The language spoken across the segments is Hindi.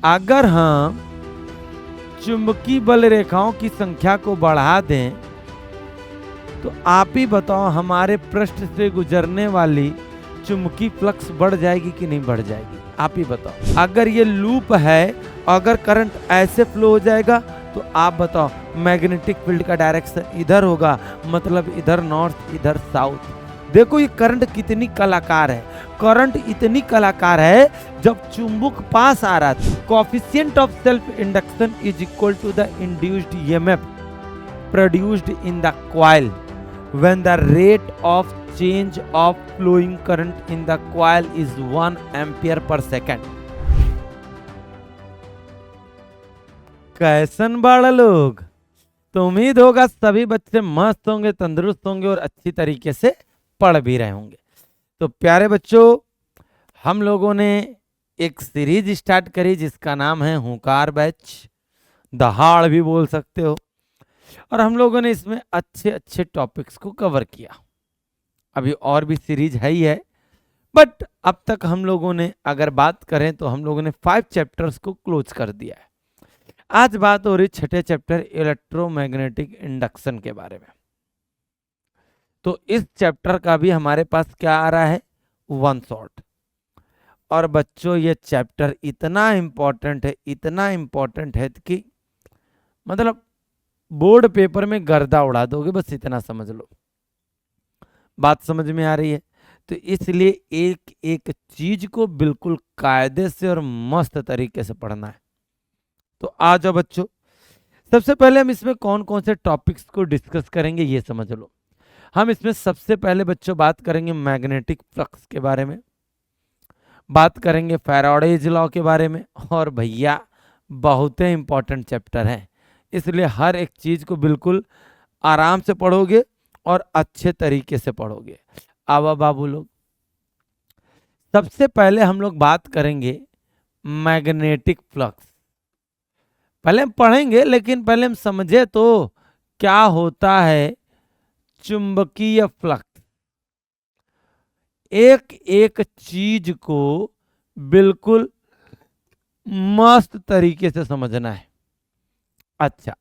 अगर हम चुंबकीय बल रेखाओं की संख्या को बढ़ा दें तो आप ही बताओ हमारे पृष्ठ से गुजरने वाली चुंबकीय फ्लक्स बढ़ जाएगी कि नहीं बढ़ जाएगी? आप ही बताओ। अगर ये लूप है, अगर करंट ऐसे फ्लो हो जाएगा तो आप बताओ मैग्नेटिक फील्ड का डायरेक्शन इधर होगा, मतलब इधर नॉर्थ इधर साउथ। देखो ये करंट कितनी कलाकार है, करंट इतनी कलाकार है। जब चुंबक पास आ रहा था, coefficient of self induction is equal to the induced EMF produced in the coil when the rate of change of flowing current in the coil is 1 ampere per second। कैसन बाड़ा लोग, तो उम्मीद होगा सभी बच्चे मस्त होंगे, तंदुरुस्त होंगे और अच्छी तरीके से पढ़ भी रहे होंगे। तो प्यारे बच्चों, हम लोगों ने एक सीरीज स्टार्ट करी जिसका नाम है हुंकार बैच, दहाड़ भी बोल सकते हो, और हम लोगों ने इसमें अच्छे अच्छे टॉपिक्स को कवर किया। अभी और भी सीरीज है ही है, बट अब तक हम लोगों ने अगर बात करें तो हम लोगों ने 5 चैप्टर्स को क्लोज कर दिया है। आज बात हो रही छठे चैप्टर इलेक्ट्रोमैग्नेटिक इंडक्शन के बारे में। तो इस चैप्टर का भी हमारे पास क्या आ रहा है, 1 शॉट। और बच्चों ये चैप्टर इतना इंपॉर्टेंट है, इतना इंपॉर्टेंट है कि मतलब बोर्ड पेपर में गर्दा उड़ा दोगे, बस इतना समझ लो। बात समझ में आ रही है? तो इसलिए एक एक चीज को बिल्कुल कायदे से और मस्त तरीके से पढ़ना है। तो आ जाओ बच्चों, सबसे पहले हम इसमें कौन कौन से टॉपिक्स को डिस्कस करेंगे ये समझ लो। हम इसमें सबसे पहले बच्चों बात करेंगे मैग्नेटिक फ्लक्स के बारे में, बात करेंगे फैराडेज लॉ के बारे में, और भैया बहुत ही इंपॉर्टेंट चैप्टर है, इसलिए हर एक चीज को बिल्कुल आराम से पढ़ोगे और अच्छे तरीके से पढ़ोगे। आवा बाबू लोग, सबसे पहले हम लोग बात करेंगे मैग्नेटिक फ्लक्स। पहले हम पढ़ेंगे, लेकिन पहले हम समझे तो क्या होता है चुंबकीय फ्लक्स। एक एक चीज को बिल्कुल मस्त तरीके से समझना है। अच्छा,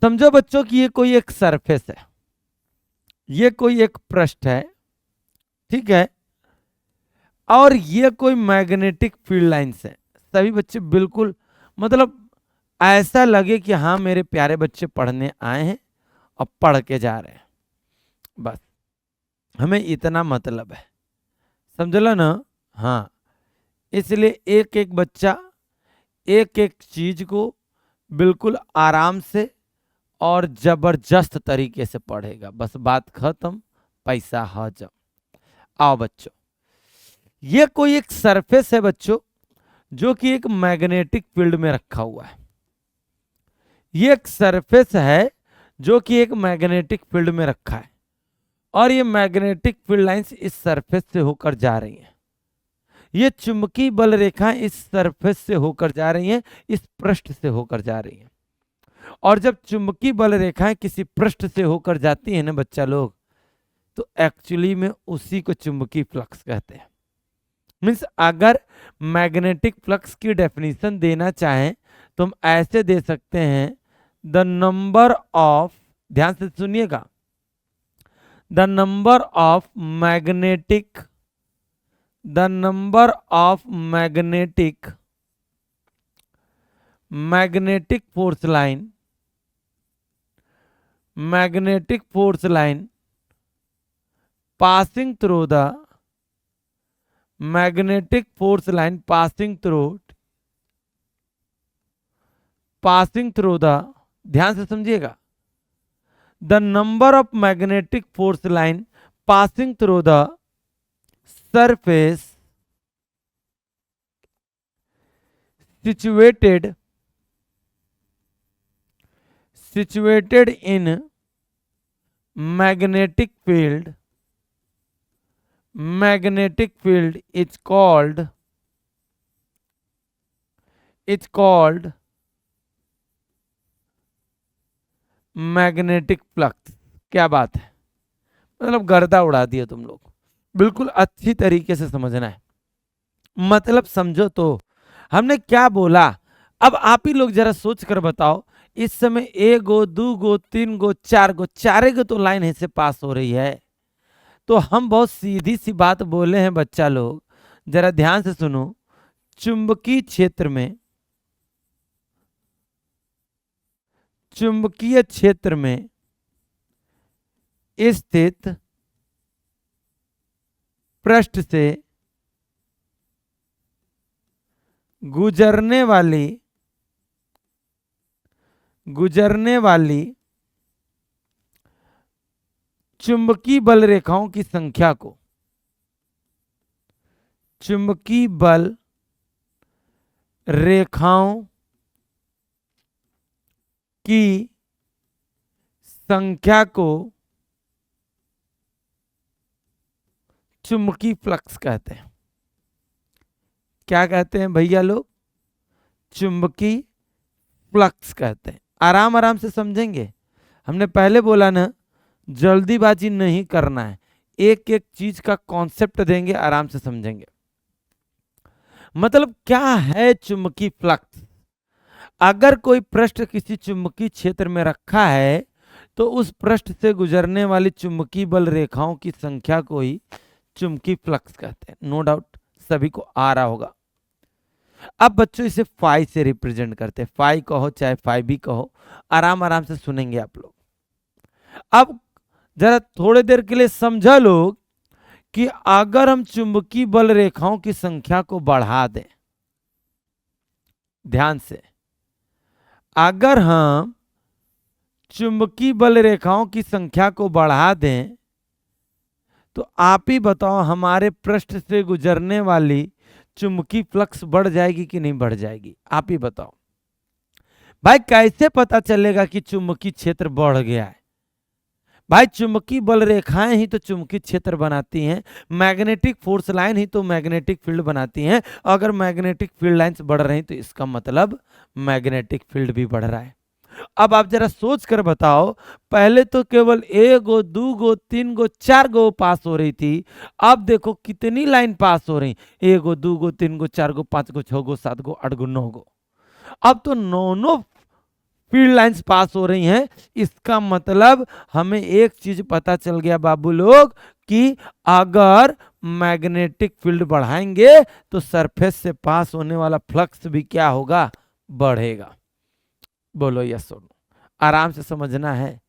समझो बच्चों कि ये कोई एक सरफेस है, ये कोई एक पृष्ठ है, ठीक है, और ये कोई मैग्नेटिक फील्ड लाइंस है। सभी बच्चे बिल्कुल मतलब ऐसा लगे कि हाँ मेरे प्यारे बच्चे पढ़ने आए हैं और पढ़ के जा रहे हैं, बस हमें इतना मतलब है, समझ ना? हाँ, इसलिए एक एक बच्चा एक एक चीज को बिल्कुल आराम से और जबरदस्त तरीके से पढ़ेगा, बस बात खत्म, पैसा हजम। आओ बच्चों, ये कोई एक सरफेस है बच्चों जो कि एक मैग्नेटिक फील्ड में रखा हुआ है। ये एक सरफेस है जो कि एक मैग्नेटिक फील्ड में रखा है, और ये मैग्नेटिक फील्ड लाइंस इस सरफेस से होकर जा रही हैं। ये चुंबकीय बल रेखाएं इस सरफेस से होकर जा रही हैं, इस पृष्ठ से होकर जा रही हैं। और जब चुंबकीय बल रेखाएं किसी पृष्ठ से होकर जाती हैं ना बच्चा लोग, तो एक्चुअली में उसी को चुंबकीय फ्लक्स कहते हैं। मीन्स अगर मैग्नेटिक फ्लक्स की डेफिनेशन देना चाहें तो हम ऐसे दे सकते हैं, द नंबर ऑफ, ध्यान से सुनिएगा, the number of magnetic force line passing through the magnetic force line passing through the, ध्यान से समझिएगा, the number of magnetic force line passing through the surface situated in magnetic field is called magnetic flux. क्या बात है, मतलब गर्दा उड़ा दिया तुम लोग, बिल्कुल अच्छी तरीके से समझना है। मतलब समझो तो हमने क्या बोला? अब आप ही लोग जरा सोच कर बताओ, इस समय 1 गो 2 गो 3 गो 4 गो, चारे गो तो लाइन ऐसे पास हो रही है। तो हम बहुत सीधी सी बात बोले हैं बच्चा लोग, जरा ध्यान से सुनो। चुंबकीय क्षेत्र में, चुंबकीय क्षेत्र में स्थित पृष्ठ से गुजरने वाली चुंबकीय बल रेखाओं की संख्या को, चुंबकीय बल रेखाओं की संख्या को चुंबकीय फ्लक्स कहते हैं। क्या कहते हैं भैया लोग? चुंबकीय फ्लक्स कहते हैं। आराम आराम से समझेंगे। हमने पहले बोला ना, जल्दीबाजी नहीं करना है, एक एक चीज का कॉन्सेप्ट देंगे, आराम से समझेंगे। मतलब क्या है चुंबकीय फ्लक्स? अगर कोई पृष्ठ किसी चुंबकीय क्षेत्र में रखा है तो उस पृष्ठ से गुजरने वाली चुंबकीय बल रेखाओं की संख्या को ही चुंबकीय फ्लक्स कहते हैं। नो डाउट सभी को आ रहा होगा। अब बच्चों इसे फाई से रिप्रेजेंट करते हैं, फाई कहो चाहे फाई भी कहो, आराम आराम से सुनेंगे आप लोग। अब जरा थोड़ी देर के लिए समझा लोग कि अगर हम चुंबकीय बल रेखाओं की संख्या को बढ़ा दें, ध्यान से, अगर हम चुंबकीय बल रेखाओं की संख्या को बढ़ा दें तो आप ही बताओ हमारे पृष्ठ से गुजरने वाली चुंबकीय फ्लक्स बढ़ जाएगी कि नहीं बढ़ जाएगी? आप ही बताओ भाई। कैसे पता चलेगा कि चुंबकीय क्षेत्र बढ़ गया है? भाई चुंबकीय बल रेखाएं ही तो चुंबकीय क्षेत्र बनाती हैं, मैग्नेटिक फोर्स लाइन ही तो मैग्नेटिक फील्ड बनाती हैं। अगर मैग्नेटिक फील्ड लाइंस बढ़ रही तो इसका मतलब मैग्नेटिक फील्ड भी बढ़ रहा है। अब आप जरा सोच कर बताओ, पहले तो केवल 1 गो 2 गो 3 गो 4 गो पास हो रही थी, अब देखो कितनी लाइन पास हो रही, 1 गो 2 गो 3 गो 4 गो 5 गो 6 गो 7 गो 8 गो 9 गो, अब तो 9 फील्ड लाइंस पास हो रही हैं। इसका मतलब हमें एक चीज पता चल गया बाबू लोग कि अगर मैग्नेटिक फील्ड बढ़ाएंगे तो सरफेस से पास होने वाला फ्लक्स भी क्या होगा? बढ़ेगा। बोलो यस और नो। आराम से समझना है,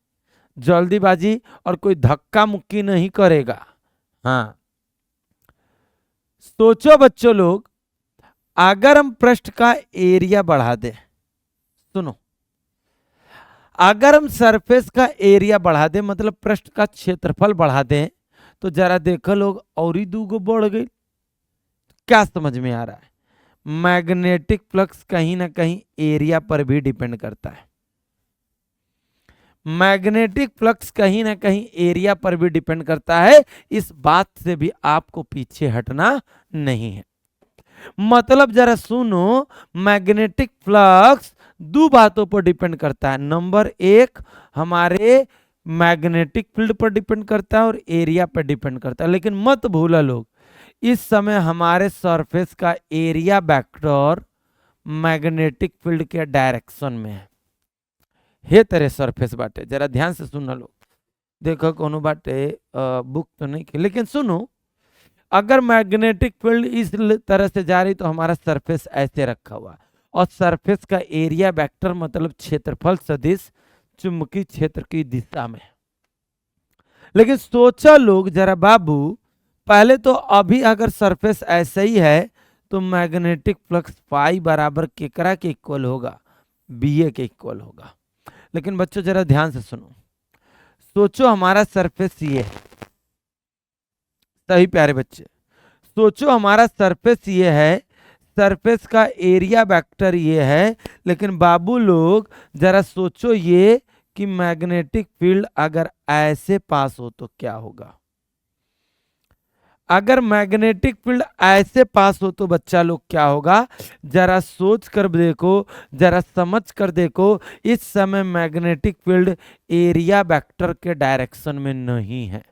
जल्दीबाजी और कोई धक्का मुक्की नहीं करेगा। हाँ सोचो बच्चों लोग, अगर हम पृष्ठ का एरिया बढ़ा दें, सुनो, अगर हम सरफेस का एरिया बढ़ा दें, मतलब पृष्ठ का क्षेत्रफल बढ़ा दें, तो जरा देखो लोग, और ही 2 गो बढ़ गई। क्या समझ में आ रहा है? मैग्नेटिक फ्लक्स कहीं ना कहीं एरिया पर भी डिपेंड करता है। मैग्नेटिक फ्लक्स कहीं ना कहीं एरिया पर भी डिपेंड करता है। इस बात से भी आपको पीछे हटना नहीं है। मतलब जरा सुनो, मैग्नेटिक फ्लक्स 2 बातों पर डिपेंड करता है। नंबर 1 हमारे मैग्नेटिक फील्ड पर डिपेंड करता है और एरिया पर डिपेंड करता है। लेकिन मत भूला लोग, इस समय हमारे सरफेस का एरिया वेक्टर मैग्नेटिक फील्ड के डायरेक्शन में है। हे तेरे सरफेस बाटे, जरा ध्यान से सुन लो। देखो कोनो बाटे बुक तो नहीं की, लेकिन सुनो, अगर मैग्नेटिक फील्ड इस तरह से जा रही तो हमारा सरफेस ऐसे रखा हुआ, और सरफेस का एरिया वेक्टर मतलब क्षेत्रफल सदिश चुंबकीय क्षेत्र की दिशा में। लेकिन सोचा लोग जरा बाबू, पहले तो अभी अगर सरफेस ऐसा ही है तो मैग्नेटिक फ्लक्स फाई बराबर केकरा के इक्वल होगा? बीए के इक्वल होगा। लेकिन बच्चों जरा ध्यान से सुनो, सोचो हमारा सरफेस ये है, सही प्यारे बच्चे, सोचो हमारा सरफेस ये है, सरफेस का एरिया वेक्टर ये है। लेकिन बाबू लोग जरा सोचो ये कि मैग्नेटिक फील्ड अगर ऐसे पास हो तो क्या होगा? अगर मैग्नेटिक फील्ड ऐसे पास हो तो बच्चा लोग क्या होगा? जरा सोच कर देखो, जरा समझ कर देखो। इस समय मैग्नेटिक फील्ड एरिया वेक्टर के डायरेक्शन में नहीं है।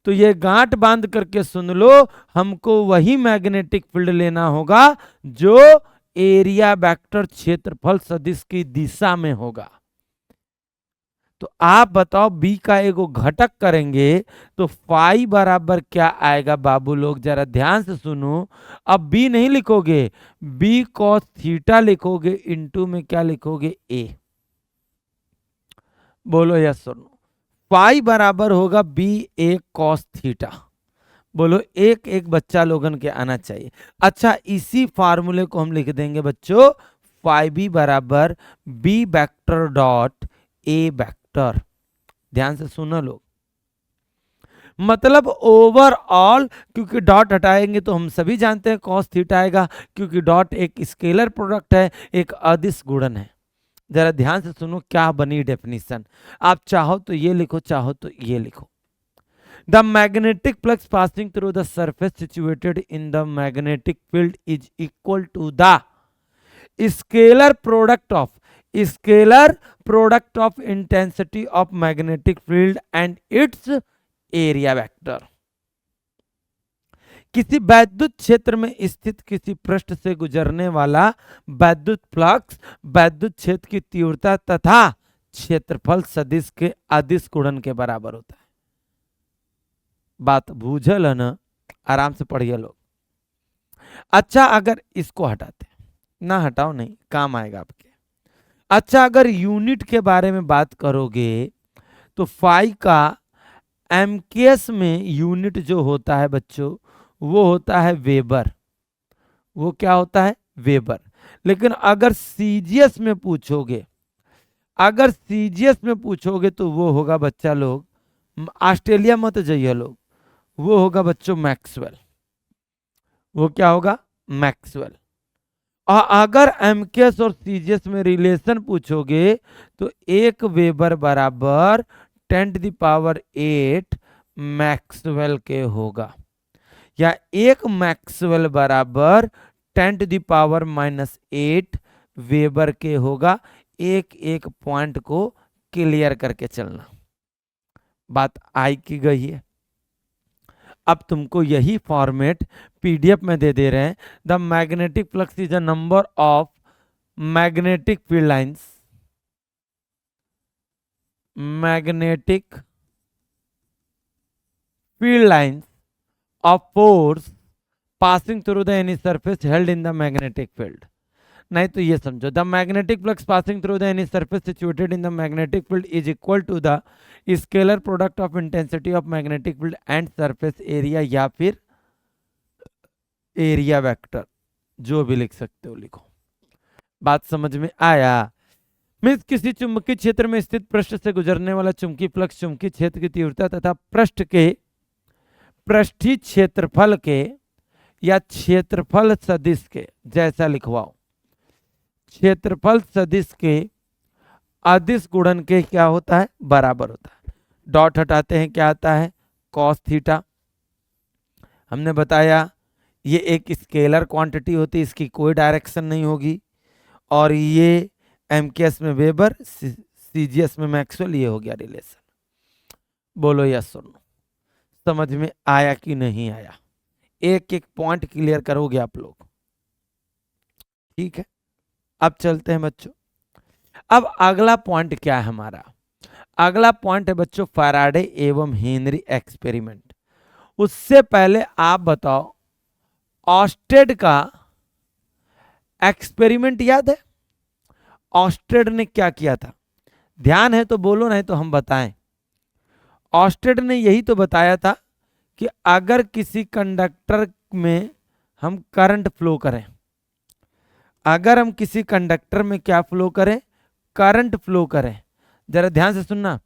तो ये गांठ बांध करके सुन लो, हमको वही मैग्नेटिक फील्ड लेना होगा जो एरिया वेक्टर क्षेत्रफल सदिश की दिशा में होगा। तो आप बताओ बी का एगो घटक करेंगे तो फाई बराबर क्या आएगा बाबू लोग, जरा ध्यान से सुनो। अब बी नहीं लिखोगे, बी कॉस थीटा लिखोगे, इनटू में क्या लिखोगे, ए। बोलो यस सुनो, फाई बराबर होगा बी ए कॉस थीटा। बोलो एक एक बच्चा लोगन के आना चाहिए। अच्छा, इसी फार्मूले को हम लिख देंगे बच्चों, फाई बी बराबर B vector dot A vector. ध्यान से सुनो लोग, मतलब ओवरऑल, क्योंकि डॉट हटाएंगे तो हम सभी जानते हैं कॉस थीटा आएगा, क्योंकि डॉट एक स्केलर प्रोडक्ट है, एक अदिश गुणन है। जरा ध्यान से सुनो क्या बनी डेफिनेशन। आप चाहो तो ये लिखो, चाहो तो ये लिखो। The magnetic flux passing through the surface situated in the magnetic field is equal to the scalar product of intensity of magnetic field and its area vector। किसी वैद्युत क्षेत्र में स्थित किसी पृष्ठ से गुजरने वाला वैद्युत फ्लक्स वैद्युत क्षेत्र की तीव्रता तथा क्षेत्रफल सदिश के अदिश गुणन के बराबर होता है। बात बूझल है ना, आराम से पढ़िए लोग। अच्छा, अगर इसको हटाते, ना हटाओ नहीं, काम आएगा आपके। अच्छा, अगर यूनिट के बारे में बात करोगे तो फाई का एमकेएस में यूनिट जो होता है बच्चों, वो होता है वेबर। वो क्या होता है, वेबर। लेकिन अगर सीजीएस में पूछोगे, अगर सीजीएस में पूछोगे तो वो होगा बच्चा लोग, ऑस्ट्रेलिया मत जाइए लोग, वो होगा बच्चों मैक्सवेल। वो क्या होगा, मैक्सवेल। और अगर एमकेएस और सीजीएस में रिलेशन पूछोगे तो एक वेबर बराबर 10⁸ मैक्सवेल के होगा, या एक मैक्सवेल बराबर 10⁻⁻8 वेबर के होगा। एक एक पॉइंट को क्लियर करके चलना, बात आई की गई है। अब तुमको यही फॉर्मेट पीडीएफ में दे रहे हैं। The magnetic flux is a number of magnetic field lines, magnetic field lines of force passing through the any surface held in the magnetic field. नहीं तो ये समझो, the magnetic flux passing through the any surface situated in the magnetic field is equal to the scalar product of intensity of magnetic field and surface area, या फिर एरिया वेक्टर, जो भी लिख सकते हो लिखो। बात समझ में आया? मीन्स किसी चुंबकीय क्षेत्र में स्थित पृष्ठ से गुजरने वाला चुंबकीय फ्लक्स चुंबकीय क्षेत्र की तीव्रता तथा पृष्ठ के पृष्ठीय क्षेत्रफल के या क्षेत्रफल सदिश के, जैसा लिखवाओ, क्षेत्रफल सदिश के अदिश गुणन के क्या होता है, बराबर होता है। डॉट हटाते हैं, क्या आता है, कॉस थीटा। हमने बताया ये एक स्केलर क्वांटिटी होती है, इसकी कोई डायरेक्शन नहीं होगी। और ये एमकेएस में वेबर, सीजीएस में मैक्सवेल, ये हो गया रिलेशन। बोलो यस सुनो, समझ में आया कि नहीं आया? एक एक पॉइंट क्लियर करोगे आप लोग, ठीक है। अब चलते हैं बच्चों, अब अगला पॉइंट क्या है हमारा? अगला पॉइंट है बच्चों फैराडे एवं हेनरी एक्सपेरिमेंट। उससे पहले आप बताओ, ऑस्टेड का एक्सपेरिमेंट याद है? ऑस्टेड ने क्या किया था? ध्यान है तो बोलो, नहीं तो हम बताएं। ऑस्टेड ने यही तो बताया था कि अगर किसी कंडक्टर में हम करंट फ्लो करें, अगर हम किसी कंडक्टर में क्या फ्लो करें, करंट फ्लो करें। जरा ध्यान से सुनना,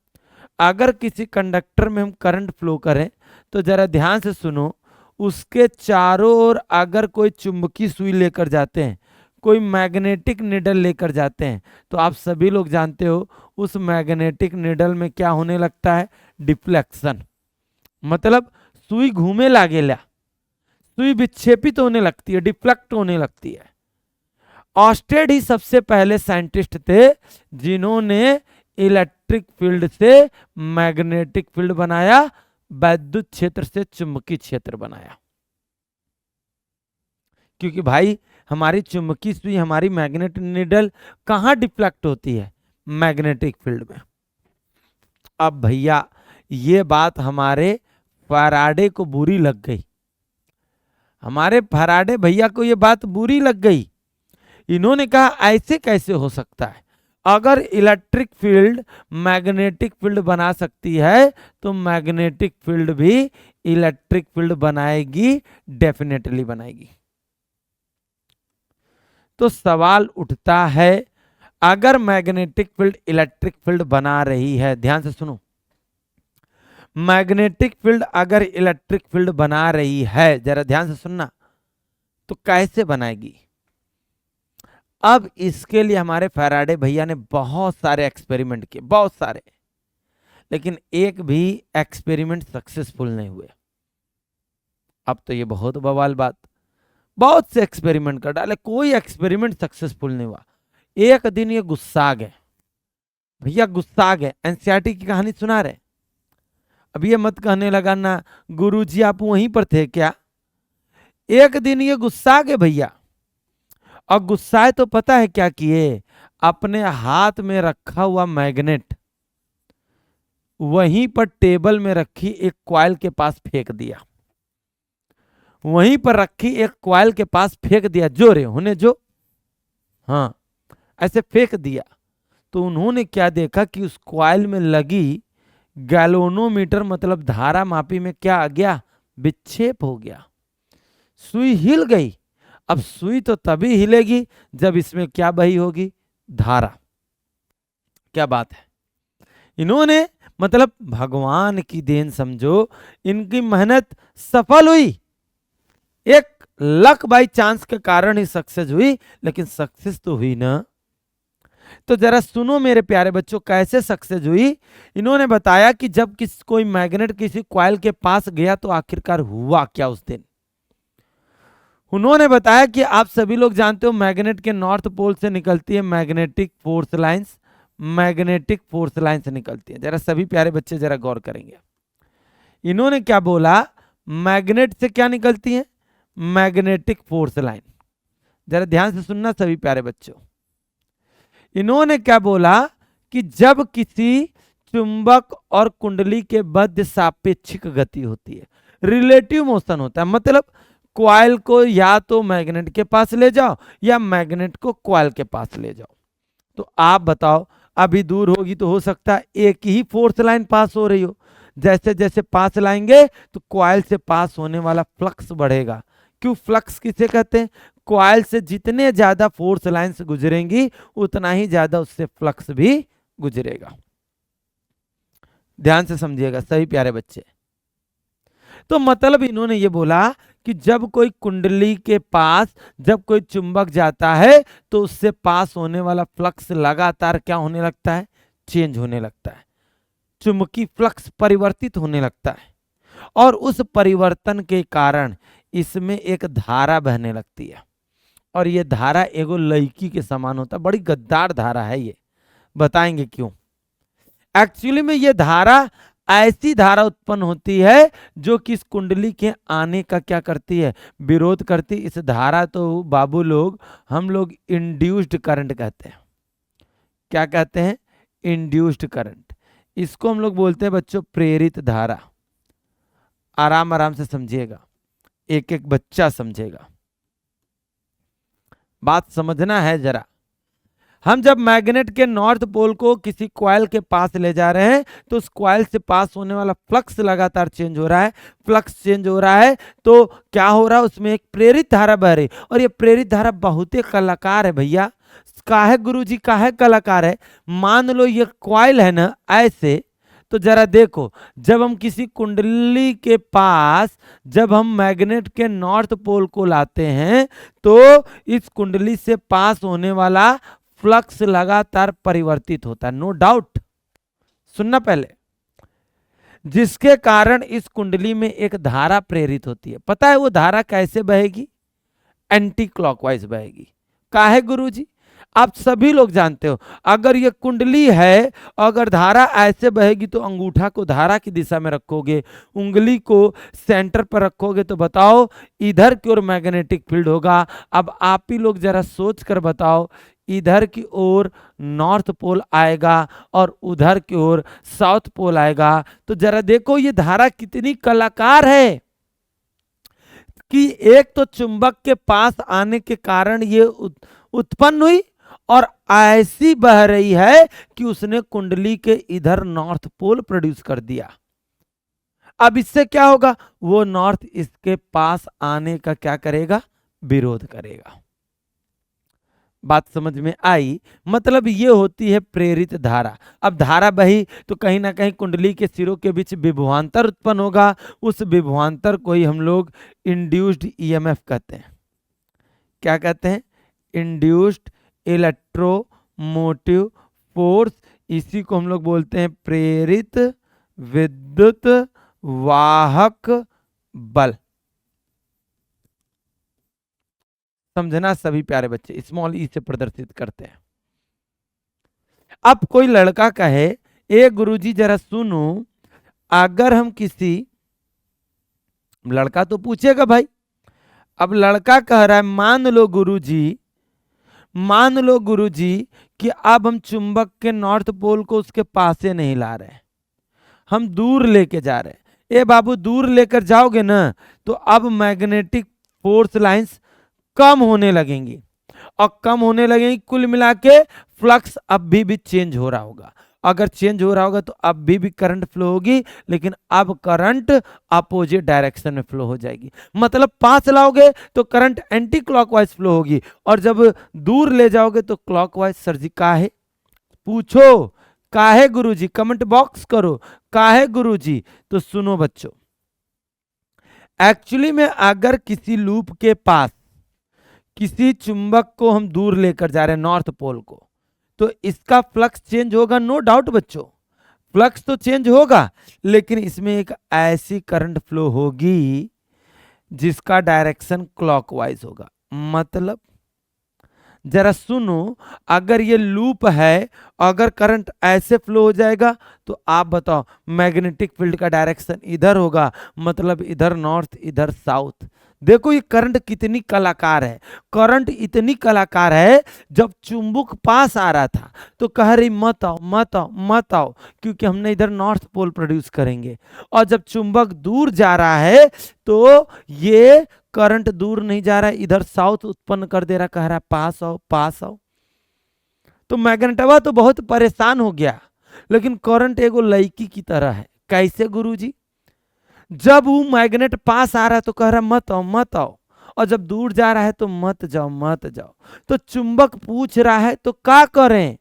अगर किसी कंडक्टर में हम करंट फ्लो करें तो जरा ध्यान से सुनो, उसके चारों ओर अगर कोई चुंबकीय सुई लेकर जाते हैं, कोई मैग्नेटिक निडल लेकर जाते हैं, तो आप सभी लोग जानते हो उस मैग्नेटिक निडल में क्या होने लगता है, डिफ्लेक्शन। मतलब सुई घूमे लागेला, सुई विक्षेपित होने लगती है, डिफ्लेक्ट होने लगती है। ऑस्टेड ही सबसे पहले साइंटिस्ट थे जिन्होंने इलेक्ट्रिक फील्ड से मैग्नेटिक फील्ड बनाया, वैद्युत क्षेत्र से चुंबकीय क्षेत्र बनाया। क्योंकि भाई हमारी चुंबकीय सुई, हमारी मैग्नेटिक नीडल कहाँ डिफ्लेक्ट होती है? मैग्नेटिक फील्ड में। अब भैया ये बात हमारे फैराडे को बुरी लग गई, हमारे फैराडे भैया को ये बात बुरी लग गई। इन्होंने कहा ऐसे कैसे हो सकता है? अगर इलेक्ट्रिक फील्ड मैग्नेटिक फील्ड बना सकती है तो मैग्नेटिक फील्ड भी इलेक्ट्रिक फील्ड बनाएगी, डेफिनेटली बनाएगी। तो सवाल उठता है, अगर मैग्नेटिक फील्ड इलेक्ट्रिक फील्ड बना रही है, ध्यान से सुनो, मैग्नेटिक फील्ड अगर इलेक्ट्रिक फील्ड बना रही है, जरा ध्यान से सुनना, तो कैसे बनाएगी? अब इसके लिए हमारे फैराडे भैया ने बहुत सारे एक्सपेरिमेंट किए, बहुत सारे, लेकिन एक भी एक्सपेरिमेंट सक्सेसफुल नहीं हुए। अब तो ये बहुत बवाल बात, बहुत से एक्सपेरिमेंट कर डाले, कोई एक्सपेरिमेंट सक्सेसफुल नहीं हुआ। एक दिन ये गुस्सा गए भैया, गुस्सा गए। एनसीईआरटी की कहानी सुना रहे, अब ये मत कहने लगा ना गुरुजी आप वहीं पर थे क्या। एक दिन ये गुस्सा गए भैया, और गुस्साए तो पता है क्या किए? अपने हाथ में रखा हुआ मैग्नेट वहीं पर टेबल में रखी एक कॉइल के पास फेंक दिया, वहीं पर रखी एक कॉइल के पास फेंक दिया, जो रे होने जो, हाँ ऐसे फेंक दिया। तो उन्होंने क्या देखा कि उस कॉइल में लगी गैल्वेनोमीटर, मतलब धारा मापी में क्या आ गया? विक्षेप हो गया, सुई हिल गई। अब सुई तो तभी हिलेगी जब इसमें क्या बही होगी? धारा। क्या बात है, इन्होंने मतलब भगवान की देन समझो, इनकी मेहनत सफल हुई। एक लक बाई चांस के कारण ही सक्सेस हुई, लेकिन सक्सेस तो हुई ना। तो जरा सुनो मेरे प्यारे बच्चों, कैसे सक्सेस हुई। इन्होंने बताया कि जब कोई मैग्नेट किसी कॉइल के पास गया तो आखिरकार हुआ क्या उस दिन। उन्होंने बताया कि आप सभी लोग जानते हो मैग्नेट के नॉर्थ पोल से निकलती है magnetic force lines, magnetic force lines निकलती है। जरा सभी प्यारे बच्चे जरा गौर करेंगे, इन्होंने क्या बोला? मैग्नेट से क्या निकलती है? Magnetic force line. जरा ध्यान से सुनना सभी प्यारे बच्चों, इन्होंने क्या बोला कि जब किसी चुंबक और कुंडली के मध्य सापेक्षिक गति होती है, रिलेटिव मोशन होता है, मतलब कॉइल को या तो मैग्नेट के पास ले जाओ या मैग्नेट को कॉइल के पास ले जाओ, तो आप बताओ अभी दूर होगी तो हो सकता है एक ही फोर्स लाइन पास हो रही हो। जैसे जैसे पास लाएंगे तो कॉइल से पास होने वाला फ्लक्स बढ़ेगा। क्यों? फ्लक्स किसे कहते हैं? कॉइल से जितने ज्यादा फोर्स लाइंस गुजरेंगी उतना ही ज्यादा उससे फ्लक्स भी गुजरेगा। ध्यान से समझिएगा सभी प्यारे बच्चे। तो मतलब इन्होंने ये बोला कि जब कोई कुंडली के पास जब कोई चुंबक जाता है तो उससे पास होने वाला फ्लक्स लगातार क्या होने लगता है? चेंज होने लगता है, चुंबकीय फ्लक्स परिवर्तित होने लगता है, और उस परिवर्तन के कारण इसमें एक धारा बहने लगती है। और ये धारा एगो लड़की के समान होता है, बड़ी गद्दार धारा है ये, बताएंगे क्यों। एक्चुअली में ये धारा ऐसी धारा उत्पन्न होती है जो कि इस कुंडली के आने का क्या करती है? विरोध करती। इस धारा तो बाबू लोग हम लोग इंड्यूस्ड करंट कहते हैं। क्या कहते हैं? Induced current. इसको हम लोग बोलते हैं बच्चों प्रेरित धारा। आराम आराम से समझिएगा, एक एक बच्चा समझेगा, बात समझना है जरा। हम जब मैग्नेट के नॉर्थ पोल को किसी कॉइल के पास ले जा रहे हैं तो उस कॉइल से पास होने वाला फ्लक्स लगातार चेंज हो रहा है, फ्लक्स चेंज हो रहा है तो क्या हो रहा है? उसमें एक प्रेरित धारा बह रही, और ये प्रेरित धारा बहुत ही कलाकार है भैया। काहे गुरुजी काहे कलाकार है? मान लो ये कॉइल है ना ऐसे, तो जरा देखो जब हम किसी कुंडली के पास जब हम मैग्नेट के नॉर्थ पोल को लाते हैं तो इस कुंडली से पास होने वाला फ्लक्स लगातार परिवर्तित होता है, नो डाउट। सुनना पहले, जिसके कारण इस कुंडली में एक धारा प्रेरित होती है। पता है वो धारा कैसे बहेगी? एंटी क्लॉकवाइज बहेगी। काहे गुरुजी? आप सभी लोग जानते हो, अगर ये कुंडली है, अगर धारा ऐसे बहेगी तो अंगूठा को धारा की दिशा में रखोगे, उंगली को सेंटर पर रखोगे, तो बताओ इधर की ओर मैग्नेटिक फील्ड होगा। अब आप ही लोग जरा सोच कर बताओ, इधर की ओर नॉर्थ पोल आएगा और उधर की ओर साउथ पोल आएगा, तो जरा देखो ये धारा कितनी कलाकार है कि एक तो चुंबक के पास आने के कारण ये उत्पन्न हुई और ऐसी बह रही है कि उसने कुंडली के इधर नॉर्थ पोल प्रोड्यूस कर दिया। अब इससे क्या होगा, वो नॉर्थ इसके पास आने का क्या करेगा, विरोध करेगा। बात समझ में आई? मतलब ये होती है प्रेरित धारा। अब धारा बही तो कहीं ना कहीं कुंडली के सिरों के बीच विभवांतर उत्पन्न होगा, उस विभवांतर को ही हम लोग इंड्यूस्ड ईएमएफ कहते हैं। क्या कहते हैं? Induced electromotive force. इसी को हम लोग बोलते हैं प्रेरित विद्युत वाहक बल। समझना सभी प्यारे बच्चे, स्मॉल ई से प्रदर्शित करते हैं। अब कोई लड़का कहे, ए गुरुजी जरा सुनो, अगर हम किसी, लड़का तो पूछेगा भाई, अब लड़का कह रहा है मान लो गुरुजी कि अब हम चुंबक के नॉर्थ पोल को उसके पास से नहीं ला रहे, हम दूर लेके जा रहे हैं। ए बाबू, दूर लेकर जाओगे ना तो अब मैग्नेटिक फोर्स लाइंस कम होने लगेंगी, और कम होने लगेंगी, कुल मिला के फ्लक्स अब भी चेंज हो रहा होगा। अगर चेंज हो रहा होगा तो अब भी करंट फ्लो होगी, लेकिन अब करंट अपोजिट डायरेक्शन में फ्लो हो जाएगी। मतलब पास लाओगे तो करंट एंटी क्लॉकवाइज फ्लो होगी, और जब दूर ले जाओगे तो क्लॉकवाइज। सर जी काहे? पूछो काहे गुरुजी, कमेंट बॉक्स करो काहे गुरुजी। तो सुनो बच्चों, एक्चुअली में अगर किसी लूप के पास किसी चुंबक को हम दूर लेकर जा रहे हैं नॉर्थ पोल को, तो इसका फ्लक्स चेंज होगा, नो डाउट बच्चों, फ्लक्स तो चेंज होगा, लेकिन इसमें एक ऐसी करंट फ्लो होगी जिसका डायरेक्शन क्लॉकवाइज होगा। मतलब जरा सुनो, अगर ये लूप है, अगर करंट ऐसे फ्लो हो जाएगा तो आप बताओ मैग्नेटिक फील्ड का डायरेक्शन इधर होगा, मतलब इधर नॉर्थ इधर साउथ। देखो ये करंट कितनी कलाकार है, करंट इतनी कलाकार है, जब चुंबक पास आ रहा था तो कह रही मत आओ मत आओ मत आओ, क्योंकि हमने इधर नॉर्थ पोल प्रोड्यूस करेंगे, और जब चुंबक दूर जा रहा है तो ये करंट दूर नहीं जा रहा है, इधर साउथ उत्पन्न कर दे रहा, कह रहा है पास आओ पास आओ। तो मैग्नेटवा तो बहुत परेशान हो गया, लेकिन करंट एगो लड़की की तरह है। कैसे गुरुजी? जब वो मैग्नेट पास आ रहा है तो कह रहा है मत आओ मत आओ, और जब दूर जा रहा है तो मत जाओ मत जाओ। तो चुंबक पूछ रहा है तो क्या करें,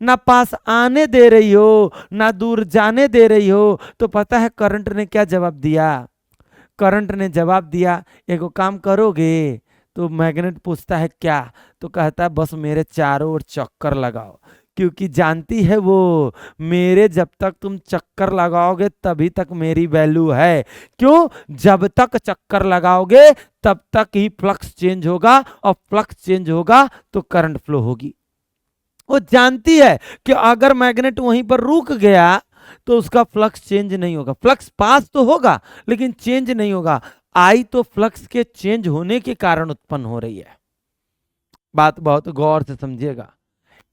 ना पास आने दे रही हो ना दूर जाने दे रही हो। तो पता है करंट ने क्या जवाब दिया? करंट ने जवाब दिया, एगो काम करोगे? तो मैग्नेट पूछता है क्या? तो कहता है बस मेरे चारों ओर चक्कर लगाओ, क्योंकि जानती है वो, मेरे जब तक तुम चक्कर लगाओगे तभी तक मेरी वैल्यू है। क्यों? जब तक चक्कर लगाओगे तब तक ही फ्लक्स चेंज होगा, और फ्लक्स चेंज होगा तो करंट फ्लो होगी। वो जानती है कि अगर मैग्नेट वहीं पर रुक गया तो उसका फ्लक्स चेंज नहीं होगा, फ्लक्स पास तो होगा लेकिन चेंज नहीं होगा। आई तो फ्लक्स के चेंज होने के कारण उत्पन्न हो रही है। बात बहुत गौर से समझिएगा,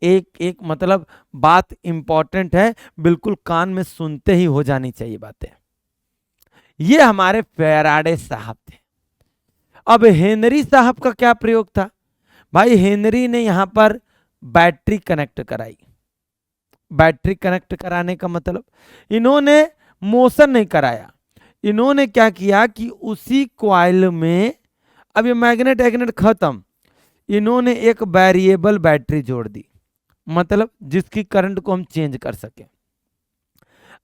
एक एक मतलब बात इंपॉर्टेंट है, बिल्कुल कान में सुनते ही हो जानी चाहिए बातें। ये हमारे फैराडे साहब थे। अब हेनरी साहब का क्या प्रयोग था? भाई हेनरी ने यहां पर बैटरी कनेक्ट कराई। बैटरी कनेक्ट कराने का मतलब, इन्होंने मोशन नहीं कराया, इन्होंने क्या किया कि उसी कॉइल में, अब ये मैग्नेट एग्नेट खत्म, इन्होंने एक वेरिएबल बैटरी जोड़ दी, मतलब जिसकी करंट को हम चेंज कर सके।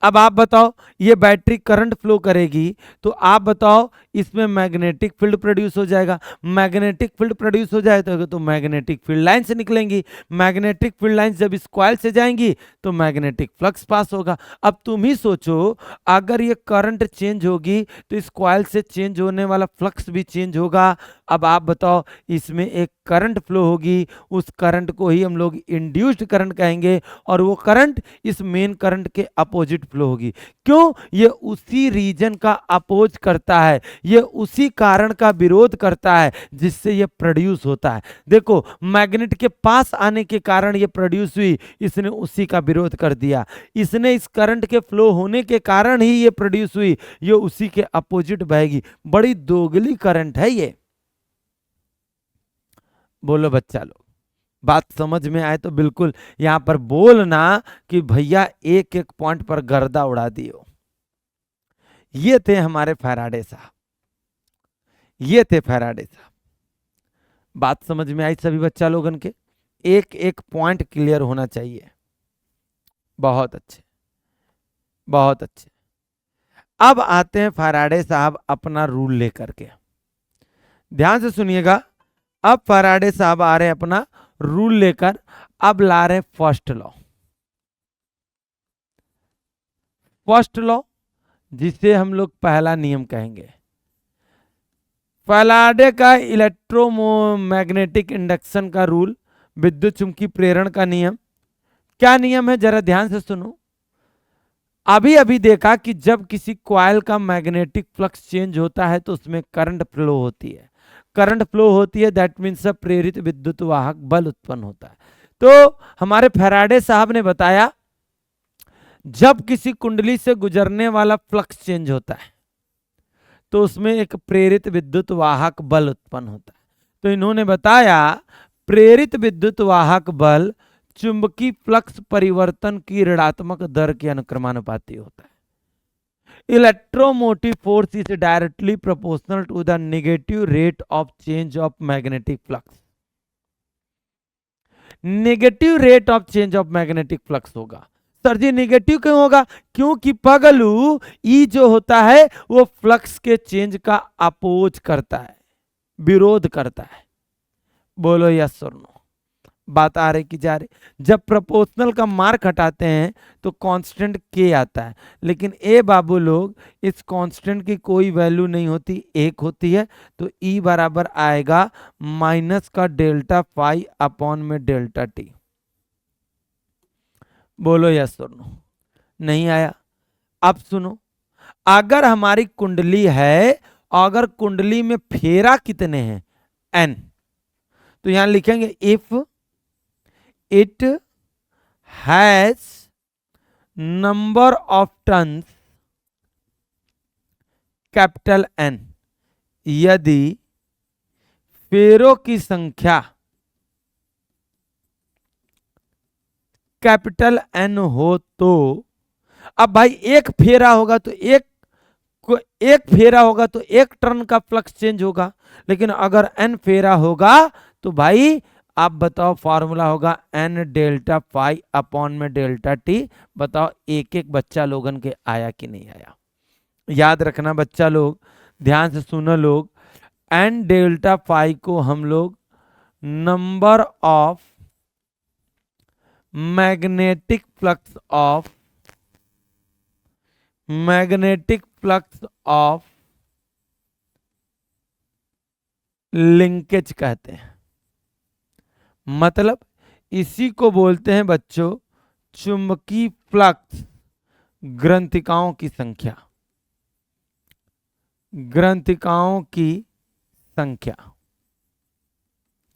अब आप बताओ ये बैटरी करंट फ्लो करेगी, तो आप बताओ इसमें मैग्नेटिक फील्ड प्रोड्यूस हो जाएगा। मैग्नेटिक फील्ड प्रोड्यूस हो जाए तो मैग्नेटिक फील्ड लाइन्स निकलेंगी। मैग्नेटिक फील्ड लाइन्स जब इस कॉइल से जाएंगी तो मैग्नेटिक फ्लक्स पास होगा। अब तुम ही सोचो, अगर ये करंट चेंज होगी तो इस कॉइल से चेंज होने वाला फ्लक्स भी चेंज होगा। अब आप बताओ, इसमें एक करंट फ्लो होगी, उस करंट को ही हम लोग इंड्यूस्ड करंट कहेंगे, और वो करंट इस मेन करंट के अपोजिट फ्लो होगी। क्यों? ये उसी रीजन का अपोज करता है, ये उसी कारण का विरोध करता है जिससे ये प्रोड्यूस होता है। देखो, मैग्नेट के पास आने के कारण ये प्रोड्यूस हुई, इसने उसी का विरोध कर दिया। इसने इस करंट के फ्लो होने के कारण ही ये प्रोड्यूस हुई, ये उसी के अपोजिट बहेगी। बड़ी दोगली करंट है ये। बोलो बच्चा लोग, बात समझ में आए तो बिल्कुल यहां पर बोलना कि भैया एक एक पॉइंट पर गर्दा उड़ा दियो। ये थे हमारे फैराडे साहब, ये थे फैराडे साहब। बात समझ में आई सभी बच्चा लोगन के? एक एक पॉइंट क्लियर होना चाहिए। बहुत अच्छे, बहुत अच्छे। अब आते हैं फैराडे साहब अपना रूल लेकर के। ध्यान से सुनिएगा, अब फैराडे साहब आ रहे हैं अपना रूल लेकर। अब ला रहे हैं फर्स्ट लॉ। फर्स्ट लॉ जिसे हम लोग पहला नियम कहेंगे, फैराडे का इलेक्ट्रोमैग्नेटिक इंडक्शन का रूल, विद्युत चुंबकीय प्रेरण का नियम। क्या नियम है, जरा ध्यान से सुनो। अभी अभी देखा कि जब किसी कॉइल का मैग्नेटिक फ्लक्स चेंज होता है तो उसमें करंट फ्लो होती है। करंट फ्लो होती है, दैट मीन्स प्रेरित विद्युत वाहक बल उत्पन्न होता है। तो हमारे फैराडे साहब ने बताया, जब किसी कुंडली से गुजरने वाला फ्लक्स चेंज होता है तो उसमें एक प्रेरित विद्युत वाहक बल उत्पन्न होता है। तो इन्होंने बताया, प्रेरित विद्युत वाहक बल चुंबकीय फ्लक्स परिवर्तन की ऋणात्मक दर के अनुक्रमानुपाती होता है। Electromotive force is directly proportional to the negative rate of change of magnetic flux. Negative rate of change of magnetic flux होगा। सर जी नेगेटिव क्यों होगा? क्योंकि पगलू ई जो होता है वो फ्लक्स के चेंज का अपोज करता है, विरोध करता है। बोलो यस और नो। बात आ रही कि जा रही? जब प्रोपोर्शनल का मार्क हटाते हैं तो कांस्टेंट के आता है, लेकिन ए बाबू लोग, इस कांस्टेंट की कोई वैल्यू नहीं होती, एक होती है। तो ई बराबर आएगा माइनस का डेल्टा फाई अपॉन में डेल्टा टी। बोलो यस और नो। नहीं आया? अब सुनो, अगर हमारी कुंडली है, अगर कुंडली में फेरा कितने हैं, एन, तो यहां लिखेंगे if it has number of turns capital N, यदि फेरों की संख्या कैपिटल एन हो तो, अब भाई एक फेरा होगा तो एक फेरा होगा तो एक टर्न का फ्लक्स चेंज होगा, लेकिन अगर एन फेरा होगा तो भाई आप बताओ, फॉर्मूला होगा एन डेल्टा फाई अपॉन में डेल्टा टी। बताओ एक एक बच्चा लोगन के आया कि नहीं आया? याद रखना बच्चा लोग, ध्यान से सुनो लोग, एन डेल्टा फाई को हम लोग number of magnetic flux of linkage कहते हैं। मतलब इसी को बोलते हैं बच्चों चुंबकीय फ्लक्स ग्रंथिकाओं की संख्या। ग्रंथिकाओं की संख्या।